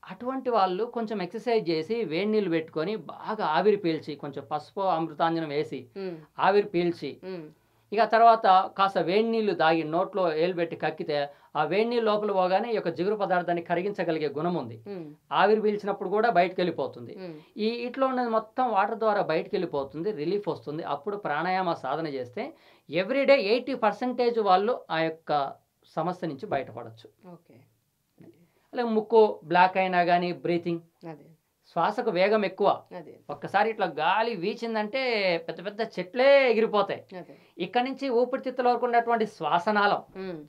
అటువంటి వాళ్ళు కొంచెం ఎక్సర్సైజ్ చేసి వేడి నీళ్ళు పెట్టుకొని బాగా ఆవిరి పీల్చి కొంచెం పసుపు అమృతాంజనం వేసి ఉమ్, ఆవిరి పీల్చి ఉమ్, ఇక తర్వాత కాస్త వేడి నీళ్ళు దాగి నోట్లో ఏలు పెట్టి కక్కితే ఆ వేడి నీళ్ళు లోపల పోగానే ఈ యొక్క జిగురు పదార్థాన్ని కరిగించగలిగే గుణం ఉంది. ఉమ్, ఆవిరి పీల్చినప్పుడు కూడా బయటకు వెళ్ళిపోతుంది. ఉమ్, ఈ ఇట్లో ఉన్నది మొత్తం వాటర్ ద్వారా బయటకు వెళ్ళిపోతుంది, రిలీఫ్ వస్తుంది. అప్పుడు ప్రాణాయామ సాధన చేస్తే ఎవ్రీడే 80% వాళ్ళు ఆ యొక్క సమస్య నుంచి బయటపడవచ్చు. ఓకే. అలాగే ముక్కు బ్లాక్ అయినా కానీ బ్రీతింగ్, అదే శ్వాసకు వేగం ఎక్కువ. అదే ఒక్కసారి ఇట్లా గాలి వీచిందంటే పెద్ద పెద్ద చెట్లే ఎగిరిపోతాయి. అదే ఇక్కడి నుంచి ఊపిరితిత్తుల వరకు ఉన్నటువంటి శ్వాసనాళం ఉమ్,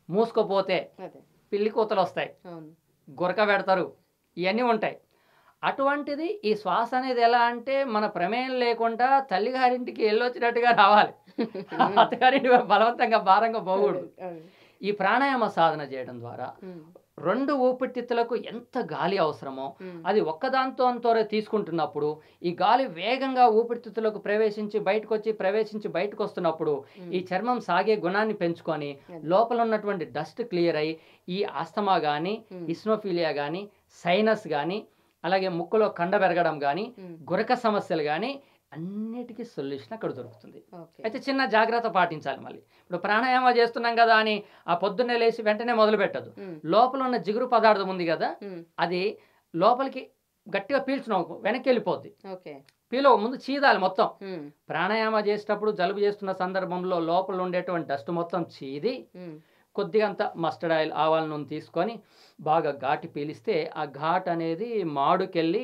మూసుకుపోతే అదే పిల్లి కూతలు వస్తాయి, అవును. గురక పెడతారు, ఇవన్నీ ఉంటాయి. అటువంటిది ఈ శ్వాస అనేది ఎలా అంటే మన ప్రమేయం లేకుండా తల్లిగారింటికి వెళ్ళొచ్చినట్టుగా రావాలి. అత్తగారింటి బలవంతంగా భారంగా పోకూడదు. అదే, ఈ ప్రాణాయామ సాధన చేయడం ద్వారా ఉమ్, 2 ఊపిరితిత్తులకు ఎంత గాలి అవసరమో ఉమ్, అది ఒక్కదాంతో అంతోరే తీసుకుంటున్నప్పుడు ఈ గాలి వేగంగా ఊపిరితిత్తులకు ప్రవేశించి బయటకు వస్తున్నప్పుడు ఈ చర్మం సాగే గుణాన్ని పెంచుకొని లోపల ఉన్నటువంటి డస్ట్ క్లియర్ అయ్యి ఈ ఆస్తమా కానీ ఇస్నోఫీలియా కానీ సైనస్ కానీ అలాగే ముక్కులో కండ పెరగడం కానీ గురక సమస్యలు కానీ అన్నిటికీ సొల్యూషన్ అక్కడ దొరుకుతుంది. ఓకే. అయితే చిన్న జాగ్రత్త పాటించాలి. మళ్ళీ ఇప్పుడు ప్రాణాయామ చేస్తున్నాం కదా అని ఆ పొద్దున్నే లేచి వెంటనే మొదలు పెట్టదు. ఉమ్, లోపల ఉన్న జిగురు పదార్థం ఉంది కదా, ఉమ్, అది లోపలికి గట్టిగా పీల్చున్నావు వెనక్కి వెళ్ళిపోద్ది. ఓకే. పీలో ముందు చీదాలి మొత్తం. ఉమ్, ప్రాణాయామ చేసేటప్పుడు జలుబు చేస్తున్న సందర్భంలో లోపల ఉండేటువంటి డస్ట్ మొత్తం చీది ఉమ్, కొద్దిగా అంత మస్టర్డ్ ఆయిల్ ఆవాల నూనె తీసుకొని బాగా ఘాటి పీలిస్తే ఆ ఘాట్ అనేది మాడుకెళ్ళి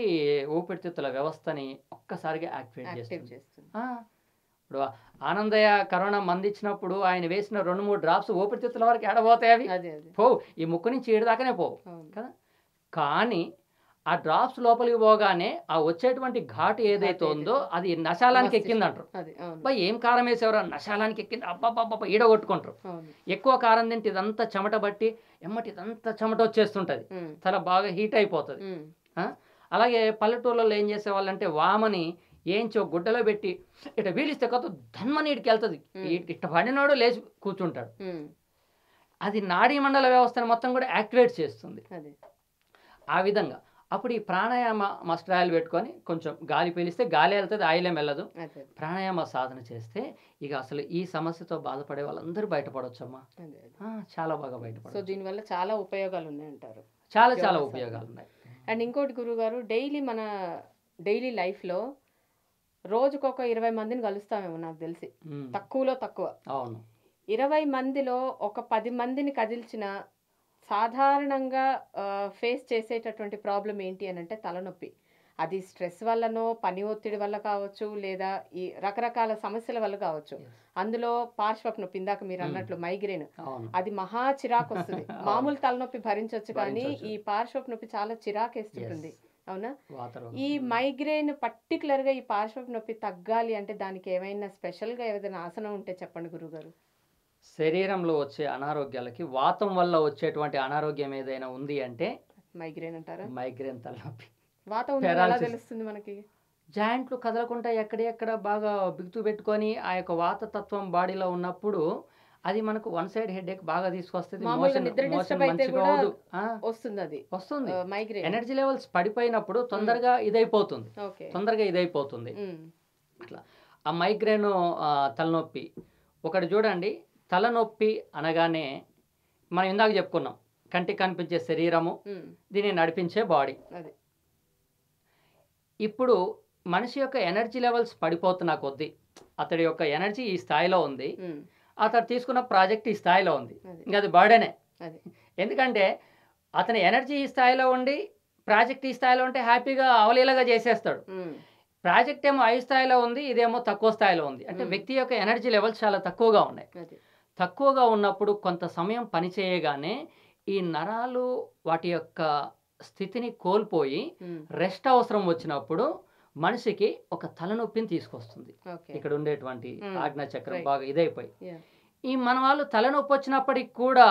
ఊపిరితిత్తుల వ్యవస్థని ఒక్కసారిగా యాక్టివేట్ యాక్టివ్ చేస్తుంది. చేస్తుంది. ఇప్పుడు ఆనందయ్య కరోనా మందిచ్చినప్పుడు ఆయన వేసిన 2-3 డ్రాప్స్ ఊపిరితిత్తుల వరకు ఏడబోతాయి. అవి అదే అదే పోవు, ఈ ముక్కు నుంచి ఏడు దాకానే పోవు అవును. కదా. కానీ ఆ డ్రాప్స్ లోపలికి పోగానే ఆ వచ్చేటువంటి ఘాటు ఏదైతే ఉందో అది నశాలానికి ఎక్కిందంటారు. అదే అవును. అబ్బా ఏం కారం వేసేవరా, నశాలానికి ఎక్కింది, అబ్బాబ్బాబ్బా ఈడగొట్టుకుంటారు. అవును. ఎక్కువ కారం తింటే ఇదంతా చెమట బట్టి ఎమ్మటి ఇదంతా చెమట వచ్చేస్తుంటుంది, ఉమ్, తల బాగా హీట్ అయిపోతుంది. ఉమ్, అలాగే పల్లెటూళ్ళలో ఏం చేసేవాళ్ళంటే వామని ఏంచో గుడ్డలో పెట్టి ఇట వీలిస్తే కొత్త ధన్మని ఇటుకి వెళ్తుంది, ఇట్ట పడినోడు లేచి కూర్చుంటాడు. ఉమ్, అది నాడీ మండల వ్యవస్థను మొత్తం కూడా యాక్టివేట్ చేస్తుంది. అదే ఆ విధంగా అప్పుడు ఈ ప్రాణాయామ మస్టర్ ఆయిల్ పెట్టుకొని కొంచెం గాలి పీలిస్తే గాలి వెళ్తుంది, ఆయిల్ ఏం వెళ్ళదు. అదే ప్రాణాయామ సాధన చేస్తే ఇక అసలు ఈ సమస్యతో బాధపడే వాళ్ళందరూ బయటపడవచ్చమ్మా. అదే అదే. చాలా బాగా సో బయటపడవచ్చు. దీనివల్ల చాలా ఉపయోగాలు ఉన్నాయంటారు. చాలా యోగా చాలా సాధన. ఉపయోగాలు ఉన్నాయి. అండ్ ఇంకోటి గురుగారు, మన డైలీ లైఫ్లో రోజుకొక 20 మందిని కలుస్తామేమో నాకు తెలిసి, ఉమ్, తక్కువలో తక్కువ. అవును. 20 మందిలో ఒక 10 మందిని కదిల్చిన సాధారణంగా ఫేస్ చేసేటటువంటి ప్రాబ్లం ఏంటి అని అంటే తలనొప్పి. అది స్ట్రెస్ వల్లనో పని ఒత్తిడి వల్ల కావచ్చు, లేదా ఈ రకరకాల సమస్యల వల్ల కావచ్చు. అందులో పార్శ్వపు నొప్పి, ఇందాక మీరు అన్నట్లు మైగ్రేన్, అవును. అది మహా చిరాకు వస్తుంది. మామూలు తలనొప్పి భరించవచ్చు, కానీ భరించొచ్చు. ఈ పార్శ్వపు నొప్పి చాలా చిరాకేస్తుంటుంది. అవునా? వాతావరణం. ఈ మైగ్రేన్ పర్టికులర్గా ఈ పార్శ్వపు నొప్పి తగ్గాలి అంటే దానికి ఏమైనా స్పెషల్గా ఏదైనా ఆసనం ఉంటే చెప్పండి గురుగారు. శరీరంలో వచ్చే అనారోగ్యాలకి వాతం వల్ల వచ్చేటువంటి అనారోగ్యం ఏదైనా ఉంది అంటే మైగ్రేన్ అంటారా? మైగ్రేన్, తలనొప్పి. వాతం ఉందని ఎలా Paralysis. తెలుస్తుంది మనకి? జాయింట్లు కదలకుండా ఎక్కడెక్కడ బాగా బిగుతు పెట్టుకొని ఆ యొక్క వాతతత్వం బాడీలో ఉన్నప్పుడు అది మనకు వన్ సైడ్ హెడేక్ బాగా తీసుకొస్తుంది. మామూలుగా నిద్ర డిస్టర్బ్ అయితే కూడా ఆ, వస్తుంది అది వస్తుంది. మైగ్రేన్. ఎనర్జీ లెవెల్స్ పడిపోయినప్పుడు తొందరగా ఇదైపోతుంది, ఓకే. తొందరగా ఇదైపోతుంది. అట్లా ఆ మైగ్రేన్, తలనొప్పి. ఒకటి చూడండి, తలనొప్పి అనగానే మనం ఇందాక చెప్పుకున్నాం, కంటికి కనిపించే శరీరము, దీన్ని నడిపించే బాడీ. అదే ఇప్పుడు మనిషి యొక్క ఎనర్జీ లెవెల్స్ పడిపోతున్న కొద్దీ అతడి యొక్క ఎనర్జీ ఈ స్థాయిలో ఉంది, అతడు తీసుకున్న ప్రాజెక్ట్ ఈ స్థాయిలో ఉంది, ఇంకా అది బర్డెనే. అదే ఎందుకంటే అతని ఎనర్జీ ఈ స్థాయిలో ఉండి ప్రాజెక్ట్ ఈ స్థాయిలో ఉంటే హ్యాపీగా అవలీలగా చేసేస్తాడు. ప్రాజెక్ట్ ఏమో హై స్థాయిలో ఉంది, ఇదేమో తక్కువ స్థాయిలో ఉంది. అంటే వ్యక్తి యొక్క ఎనర్జీ లెవెల్స్ చాలా తక్కువగా ఉన్నాయి. అదే తక్కువగా ఉన్నప్పుడు కొంత సమయం పని చేయగానే ఈ నరాలు వాటి యొక్క స్థితిని కోల్పోయి రెస్ట్ అవసరం వచ్చినప్పుడు మనిషికి ఒక తలనొప్పిని తీసుకొస్తుంది. ఓకే. ఇక్కడ ఉండేటువంటి ఆజ్ఞా చక్రం Right. బాగా ఇదైపోయి Yeah. ఈ మన వాళ్ళు తలనొప్పి వచ్చినప్పటికి కూడా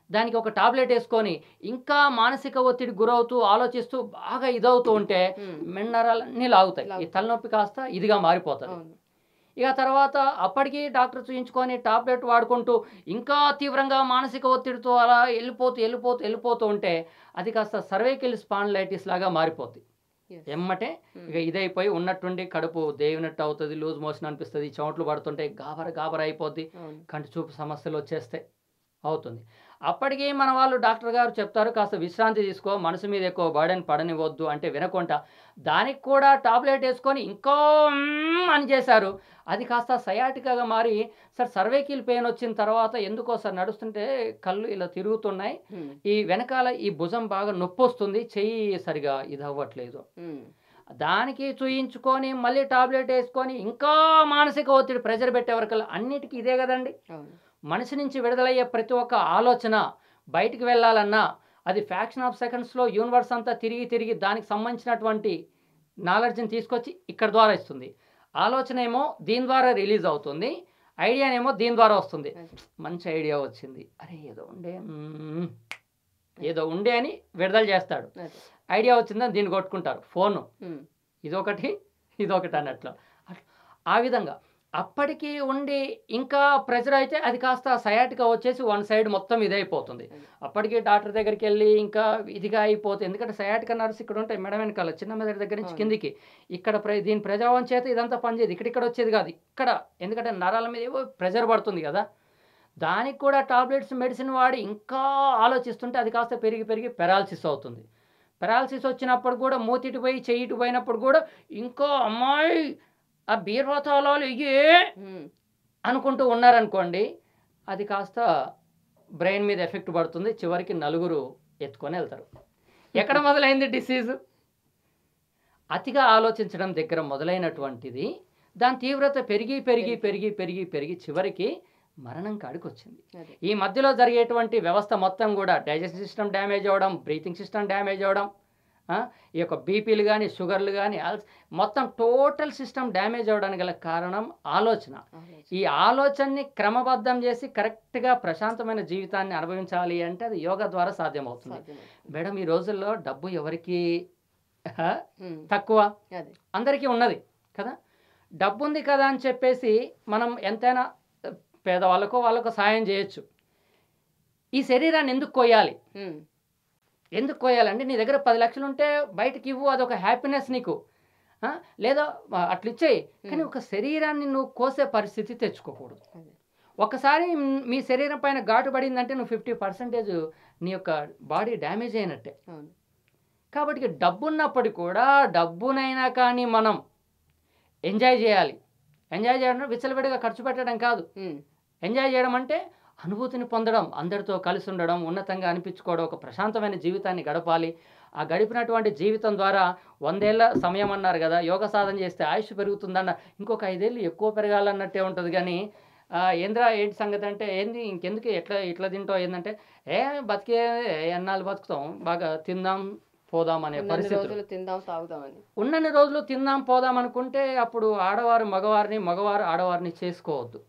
దానికి ఒక టాబ్లెట్ వేసుకొని ఇంకా మానసిక ఒత్తిడి గురవుతూ ఆలోచిస్తూ బాగా ఇదవుతూ ఉంటే మెన్నరాలన్నీ లాగుతాయి. ఈ తలనొప్పి కాస్త ఇదిగా మారిపోతుంది. అవును. ఇక తర్వాత అప్పటికి డాక్టర్ చూయించుకొని టాబ్లెట్ వాడుకుంటూ ఇంకా తీవ్రంగా మానసిక ఒత్తిడితో అలా వెళ్ళిపోతూ ఉంటే అది కాస్త సర్వైకల్ స్పాండిలైటిస్ లాగా మారిపోద్ది. ఎస్. ఎమ్మటే ఇక ఇదైపోయి ఉన్నట్టుండి కడుపు దేవినట్టు అవుతుంది, లూజ్ మోషన్ అనిపిస్తుంది, చెమటలు పడుతుంటే గాబర అయిపోద్ది, అవును. కంటి చూపు సమస్యలు వచ్చేస్తే అవుతుంది. అప్పటికి మన వాళ్ళు డాక్టర్ గారు చెప్తారు కాస్త విశ్రాంతి తీసుకో, మనసు మీద ఎక్కువ బర్డెన్ పడనివ్వద్దు అంటే వినకుండా దానికి కూడా టాబ్లెట్ వేసుకొని ఇంకా అని చేశారు. అది కాస్త సయాటికాగా మారి సార్ సర్వైకిల్ పెయిన్ వచ్చిన తర్వాత ఎందుకో సార్ నడుస్తుంటే కళ్ళు ఇలా తిరుగుతున్నాయి, ఉమ్, ఈ వెనకాల ఈ భుజం బాగా నొప్పి వస్తుంది, చెయ్యి సరిగా ఇది అవ్వట్లేదు. ఉమ్, దానికి చూయించుకొని మళ్ళీ టాబ్లెట్ వేసుకొని ఇంకా మానసిక ఒత్తిడి ప్రెషర్ పెట్టే వరకు అన్నిటికీ ఇదే కదండి. అవును. మనిషి నుంచి విడుదలయ్యే ప్రతి ఒక్క ఆలోచన బయటికి వెళ్ళాలన్నా అది ఫ్యాక్షన్ ఆఫ్ సెకండ్స్లో యూనివర్స్ అంతా తిరిగి దానికి సంబంధించినటువంటి నాలెడ్జ్ని తీసుకొచ్చి ఇక్కడ ద్వారా ఇస్తుంది. ఆలోచన ఏమో దీని ద్వారా రిలీజ్ అవుతుంది, ఐడియానేమో దీని ద్వారా వస్తుంది. మంచి ఐడియా వచ్చింది, అరే ఏదో ఉండే అని విడుదల చేస్తాడు. అదే. ఐడియా వచ్చిందని దీన్ని కొట్టుకుంటారు, ఫోను ఉమ్, ఇదొకటి అన్నట్లు. ఆ విధంగా అప్పటికి ఉండి ఇంకా ప్రెషర్ అయితే అది కాస్త సయాటిగా వచ్చేసి వన్ సైడ్ మొత్తం ఇదైపోతుంది. అప్పటికి డాక్టర్ దగ్గరికి వెళ్ళి ఇంకా ఇదిగా అయిపోతుంది. ఎందుకంటే సయాటికా నర్స్ ఇక్కడ ఉంటాయి మెడ వెనకాల, చిన్న మెదడు దగ్గర నుంచి కిందికి. ఇక్కడ దీని ప్రభావం చేత ఇదంతా పనిచేయదు, ఇక్కడ వచ్చేది కాదు ఇక్కడ, ఎందుకంటే నరాల మీద ఏవో ప్రెషర్ పడుతుంది కదా. దానికి కూడా టాబ్లెట్స్ మెడిసిన్ వాడి ఇంకా ఆలోచిస్తుంటే అది కాస్త పెరిగి పెరాలసిస్ అవుతుంది. పెరాలసిస్ వచ్చినప్పుడు కూడా మూతిటి పోయి చెయ్యిటి పోయినప్పుడు కూడా ఇంకా అమ్మాయి ఆ బీర్వాతాళాలు ఇయ్యే అనుకుంటూ ఉన్నారనుకోండి, అది కాస్త బ్రెయిన్ మీద ఎఫెక్ట్ పడుతుంది, చివరికి నలుగురు ఎత్తుకొని వెళ్తారు. ఎక్కడ మొదలైంది డిసీజు? అతిగా ఆలోచించడం దగ్గర మొదలైనటువంటిది దాని తీవ్రత పెరిగి చివరికి మరణం కాడికి వచ్చింది. ఈ మధ్యలో జరిగేటువంటి వ్యవస్థ మొత్తం కూడా డైజెస్టివ్ సిస్టమ్ డ్యామేజ్ అవ్వడం, బ్రీతింగ్ సిస్టమ్ డ్యామేజ్ అవ్వడం, ఈ యొక్క బీపీలు కానీ షుగర్లు కానీ మొత్తం టోటల్ సిస్టమ్ డ్యామేజ్ అవ్వడానికి గల కారణం ఆలోచన. ఈ ఆలోచనని క్రమబద్ధం చేసి కరెక్ట్గా ప్రశాంతమైన జీవితాన్ని అనుభవించాలి అంటే అది యోగా ద్వారా సాధ్యమవుతుంది. మేడం, ఈ రోజుల్లో డబ్బు ఎవరికి తక్కువ? అందరికీ ఉన్నది కదా. డబ్బు ఉంది కదా అని చెప్పేసి మనం ఎంతైనా పేదవాళ్ళకో వాళ్ళకో సాయం చేయొచ్చు. ఈ శరీరాన్ని ఎందుకు కొయ్యాలి? నీ దగ్గర 10 లక్షలు ఉంటే బయటకి ఇవ్వు, అదొక హ్యాపీనెస్ నీకు, లేదా అట్లా ఇచ్చేయి. కానీ ఒక శరీరాన్ని నువ్వు కోసే పరిస్థితి తెచ్చుకోకూడదు. ఒకసారి మీ శరీరం పైన ఘాటు పడిందంటే నువ్వు 50% నీ యొక్క బాడీ డ్యామేజ్ అయినట్టే. కాబట్టి డబ్బున్నప్పటికీ కూడా డబ్బునైనా కానీ మనం ఎంజాయ్ చేయాలి. ఎంజాయ్ చేయడం విచ్చలవిడిగా ఖర్చు పెట్టడం కాదు. ఎంజాయ్ చేయడం అంటే అనుభూతిని పొందడం, అందరితో కలిసి ఉండడం, ఉన్నతంగా అనిపించుకోవడం, ఒక ప్రశాంతమైన జీవితాన్ని గడపాలి. ఆ గడిపినటువంటి జీవితం ద్వారా 100 ఏళ్ళ సమయం అన్నారు కదా, యోగ సాధన చేస్తే ఆయుష్ పెరుగుతుందన్న, ఇంకొక 5 ఏళ్ళు ఎక్కువ పెరగాలన్నట్టే ఉంటుంది. కానీ ఏంద్రా ఏంటి సంగతి అంటే ఏంది ఇంకెందుకు ఇట్లా తింటావు ఏంటంటే బతికే ఎన్నాళ్ళు బతుకుతాం, బాగా తిందాం పోదాం అనే పరిస్థితి. ఉన్నన్ని రోజులు తిందాం పోదాం అనుకుంటే అప్పుడు ఆడవారు మగవారిని, మగవారు ఆడవారిని చేసుకోవద్దు.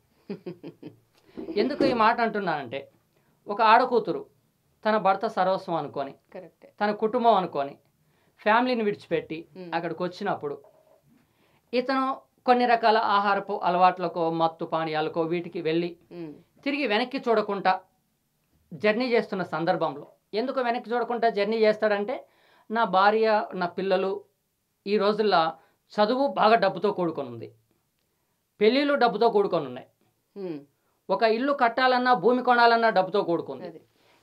ఎందుకు ఈ మాట అంటున్నానంటే, ఒక ఆడకూతురు తన భర్త సర్వస్వం అనుకొని, తన కుటుంబం అనుకొని ఫ్యామిలీని విడిచిపెట్టి అక్కడికి వచ్చినప్పుడు ఇతను కొన్ని రకాల ఆహారపు అలవాట్లకో మత్తు పానీయాలకో వీటికి వెళ్ళి తిరిగి వెనక్కి చూడకుండా జర్నీ చేస్తున్న సందర్భంలో, ఎందుకు వెనక్కి చూడకుండా జర్నీ చేస్తాడంటే, నా భార్య నా పిల్లలు ఈ రోజుల్లో చదువు బాగా డబ్బుతో కూడుకొని ఉంది, పెళ్ళిళ్ళు డబ్బుతో కూడుకొని ఉన్నాయి, ఒక ఇల్లు కట్టాలన్నా భూమి కొనాలన్నా డబ్బుతో కూడుకుంది.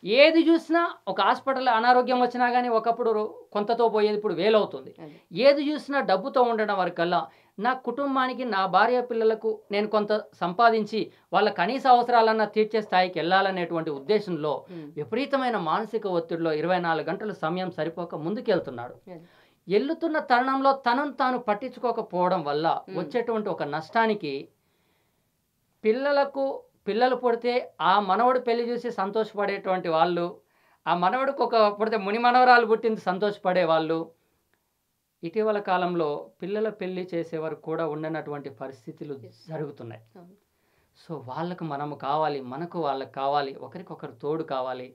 ఏది చూసినా ఒక హాస్పిటల్ అనారోగ్యం వచ్చినా కానీ ఒకప్పుడు కొంతతో పోయేది ఇప్పుడు వేలవుతుంది. ఏది చూసినా డబ్బుతో ఉండడం వరకల్లా నా కుటుంబానికి, నా భార్య పిల్లలకు నేను కొంత సంపాదించి వాళ్ళ కనీస అవసరాలన్నా తీర్చే స్థాయికి వెళ్ళాలనేటువంటి ఉద్దేశంలో విపరీతమైన మానసిక ఒత్తిడిలో 24 గంటల సమయం సరిపోక ముందుకెళ్తున్నాడు. వెళ్తున్న తరుణంలో తనను తాను పట్టించుకోకపోవడం వల్ల వచ్చేటువంటి ఒక నష్టానికి, పిల్లలు పుడితే ఆ మనవడు పెళ్లి చూసి సంతోషపడేటువంటి వాళ్ళు, ఆ మనవడికి ఒక పుడితే ముని మనవరాలు పుట్టింది సంతోషపడే వాళ్ళు, ఇటీవల కాలంలో పిల్లల పెళ్లి చేసే వరకు కూడా ఉండనటువంటి పరిస్థితులు జరుగుతున్నాయి. సో వాళ్ళకు మనము కావాలి, మనకు వాళ్ళకి కావాలి, ఒకరికొకరు తోడు కావాలి.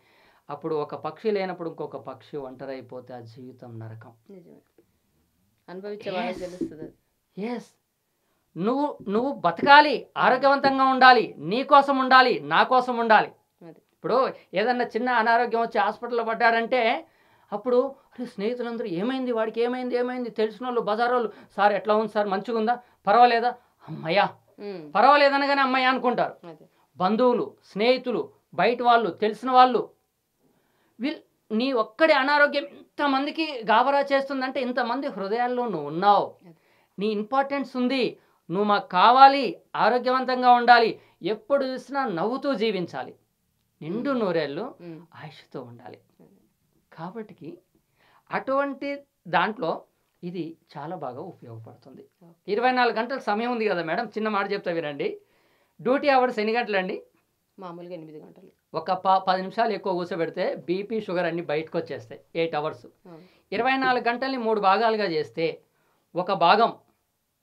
అప్పుడు ఒక పక్షి లేనప్పుడు ఇంకొక పక్షి ఒంటరైపోతే ఆ జీవితం నరకం. ఎస్, నువ్వు నువ్వు బతకాలి, ఆరోగ్యవంతంగా ఉండాలి, నీ కోసం ఉండాలి, నా కోసం ఉండాలి. అది. ఇప్పుడు ఏదన్నా చిన్న అనారోగ్యం వచ్చి హాస్పిటల్లో పడ్డాడంటే అప్పుడు అరే స్నేహితులందరూ ఏమైంది వాడికి, ఏమైంది ఏమైంది, తెలిసిన వాళ్ళు బజార్ వాళ్ళు, సార్ ఎట్లా ఉంది సార్, మంచిగా ఉందా, పర్వాలేదా, అమ్మయ్యా, పర్వాలేదనగానే అమ్మయ్య అనుకుంటారు. అది. బంధువులు, స్నేహితులు, బయట వాళ్ళు, తెలిసిన వాళ్ళు, నీ ఒక్కడి అనారోగ్యం ఇంతమందికి గాబరా చేస్తుందంటే ఇంతమంది హృదయాల్లో నువ్వు ఉన్నావు, నీ ఇంపార్టెన్స్ ఉంది, నువ్వు మాకు కావాలి, ఆరోగ్యవంతంగా ఉండాలి, ఎప్పుడు చూసినా నవ్వుతూ జీవించాలి, నిండు నూరేళ్ళు ఆయుష్తో ఉండాలి. కాబట్టి అటువంటి దాంట్లో ఇది చాలా బాగా ఉపయోగపడుతుంది. 24 గంటల సమయం ఉంది కదా మేడం, చిన్న మాట చెప్తా వినండి. డ్యూటీ అవర్స్ ఎన్ని గంటలండి? మామూలుగా 8 గంటలు. ఒక 10 నిమిషాలు ఎక్కువ కూర్చోబెడితే బీపీ షుగర్ అన్నీ బయటకు వచ్చేస్తాయి. 8 అవర్స్. 24 గంటల్ని 3 భాగాలుగా చేస్తే ఒక భాగం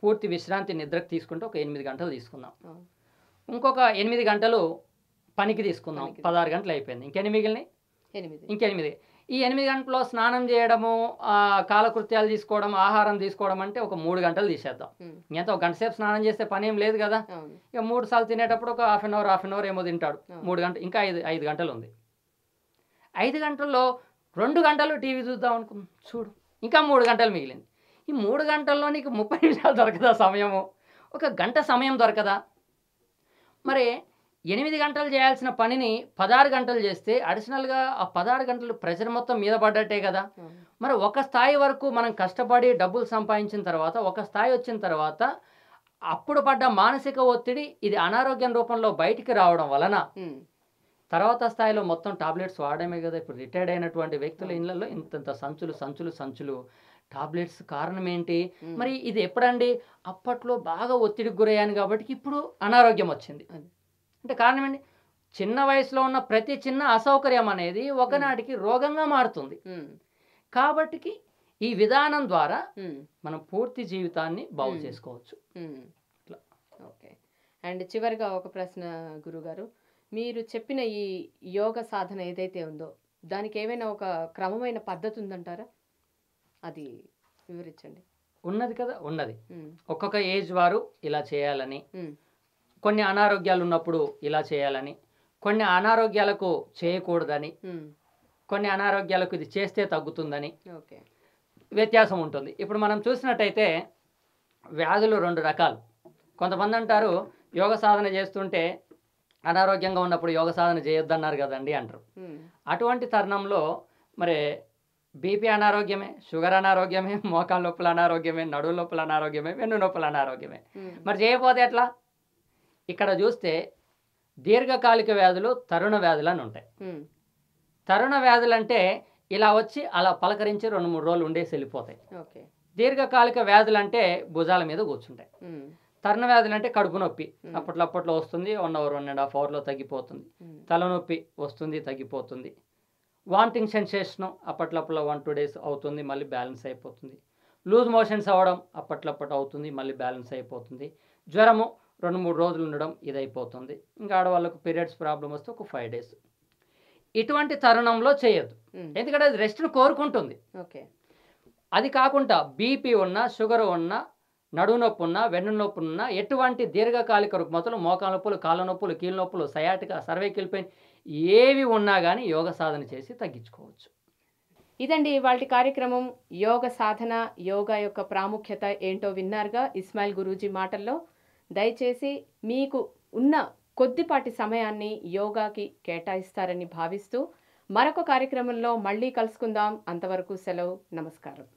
పూర్తి విశ్రాంతి నిద్రకు తీసుకుంటే ఒక 8 గంటలు తీసుకుందాం, ఇంకొక 8 గంటలు పనికి తీసుకుందాం, 16 గంటలు అయిపోయింది. ఇంకెన్ని మిగిలినాయి? 8. ఈ 8 గంటల్లో స్నానం చేయడము, కాలకృత్యాలు తీసుకోవడం, ఆహారం తీసుకోవడం అంటే ఒక 3 గంటలు తీసేద్దాం. ఇంత ఒక గంట సేపు స్నానం చేస్తే పని ఏం లేదు కదా. ఇక 3 సార్లు తినేటప్పుడు ఒక హాఫ్ అన్ అవర్ ఏమో తింటాడు. 3 గంటలు, ఇంకా 5 గంటలు ఉంది. 5 గంటల్లో 2 గంటలు టీవీ చూద్దాం అనుకుందాం, చూడు ఇంకా 3 గంటలు మిగిలింది. ఈ 3 గంటల్లో నీకు 30 నిమిషాలు దొరకదా సమయము? ఒక గంట సమయం దొరకదా? మరి 8 గంటలు చేయాల్సిన పనిని 16 గంటలు చేస్తే అడిషనల్గా ఆ 16 గంటలు ప్రెషర్ మొత్తం మీద పడ్డట్టే కదా. మరి ఒక స్థాయి వరకు మనం కష్టపడి డబ్బులు సంపాదించిన తర్వాత, ఒక స్థాయి వచ్చిన తర్వాత అప్పుడు పడ్డ మానసిక ఒత్తిడి ఇది అనారోగ్యం రూపంలో బయటికి రావడం వలన తర్వాత స్థాయిలో మొత్తం టాబ్లెట్స్ వాడమే కదా. ఇప్పుడు రిటైర్డ్ అయినటువంటి వ్యక్తుల ఇళ్లలో ఇంత సంచులు టాబ్లెట్స్. కారణం ఏంటి మరి? ఇది ఎప్పుడండి? అప్పట్లో బాగా ఒత్తిడికి గురయ్యాను కాబట్టి ఇప్పుడు అనారోగ్యం వచ్చింది అంటే కారణం ఏంటి? చిన్న వయసులో ఉన్న ప్రతి చిన్న అసౌకర్యం అనేది ఒకనాటికి రోగంగా మారుతుంది. కాబట్టి ఈ విధానం ద్వారా మనం పూర్తి జీవితాన్ని బాగు చేసుకోవచ్చు. ఓకే. అండ్ చివరిగా ఒక ప్రశ్న గురుగారు, మీరు చెప్పిన ఈ యోగ సాధన ఏదైతే ఉందో దానికి ఏమైనా ఒక క్రమమైన పద్ధతి ఉందంటారా? అది వివరించండి. ఉన్నది కదా, ఉన్నది. ఒక్కొక్క ఏజ్ వారు ఇలా చేయాలని, కొన్ని అనారోగ్యాలు ఉన్నప్పుడు ఇలా చేయాలని, కొన్ని అనారోగ్యాలకు చేయకూడదని, కొన్ని అనారోగ్యాలకు ఇది చేస్తే తగ్గుతుందని వ్యత్యాసం ఉంటుంది. ఇప్పుడు మనం చూసినట్టయితే వ్యాధులు 2 రకాలు. కొంతమంది అంటారు యోగ సాధన చేస్తుంటే అనారోగ్యంగా ఉన్నప్పుడు యోగ సాధన చేయొద్దన్నారు కదండి అంటారు. అటువంటి తరుణంలో మరి బీపీ అనారోగ్యమే, షుగర్ అనారోగ్యమే, మోకాళ్ళ నొప్పుల అనారోగ్యమే, నడువు నొప్పుల అనారోగ్యమే, వెన్ను నొప్పుల అనారోగ్యమే. మరి చేయకపోతే ఎట్లా? ఇక్కడ చూస్తే దీర్ఘకాలిక వ్యాధులు, తరుణ వ్యాధులు అని ఉంటాయి. తరుణ వ్యాధులు అంటే ఇలా వచ్చి అలా పలకరించి 2-3 రోజులు ఉండేసి వెళ్ళిపోతాయి. దీర్ఘకాలిక వ్యాధులు అంటే భుజాల మీద కూర్చుంటాయి. తరుణ వ్యాధులు అంటే కడుపు నొప్పి అప్పట్లో వస్తుంది, 1 అవర్ 1.5 అవర్లో తగ్గిపోతుంది. తలనొప్పి వస్తుంది, తగ్గిపోతుంది. వామిటింగ్ సెన్సేషను అప్పట్లప్పుడు 1-2 డేస్ అవుతుంది, మళ్ళీ బ్యాలెన్స్ అయిపోతుంది. లూజ్ మోషన్స్ అవ్వడం అప్పట్లప్పుడు అవుతుంది, మళ్ళీ బ్యాలెన్స్ అయిపోతుంది. జ్వరము 2-3 రోజులు ఉండడం ఇదైపోతుంది. ఇంకా ఆడవాళ్ళకు పీరియడ్స్ ప్రాబ్లం వస్తే ఒక 5 డేస్. ఇటువంటి తరుణంలో చేయొద్దు, ఎందుకంటే అది రెస్ట్ను కోరుకుంటుంది. అది కాకుండా బీపీ ఉన్నా, షుగర్ ఉన్నా, నడువు నొప్పి ఉన్నా, వెన్ను నొప్పి ఉన్నా, ఎటువంటి దీర్ఘకాలిక రుగ్మతలు, మోకాల నొప్పులు, కాళ్ళ నొప్పులు, కీళ్ళ నొప్పులు, సయాటికా, సర్వైకల్ పెయిన్ ఏవి ఉన్నా కానీ యోగ సాధన చేసి తగ్గించుకోవచ్చు. ఇదండి ఇవాల్టి కార్యక్రమం. యోగ సాధన, యోగా యొక్క ప్రాముఖ్యత ఏంటో విన్నారుగా ఇస్మాయిల్ గురూజీ మాటల్లో. దయచేసి మీకు ఉన్న కొద్దిపాటి సమయాన్ని యోగాకి కేటాయిస్తారని భావిస్తూ మరొక కార్యక్రమంలో మళ్ళీ కలుసుకుందాం. అంతవరకు సెలవు. నమస్కారం.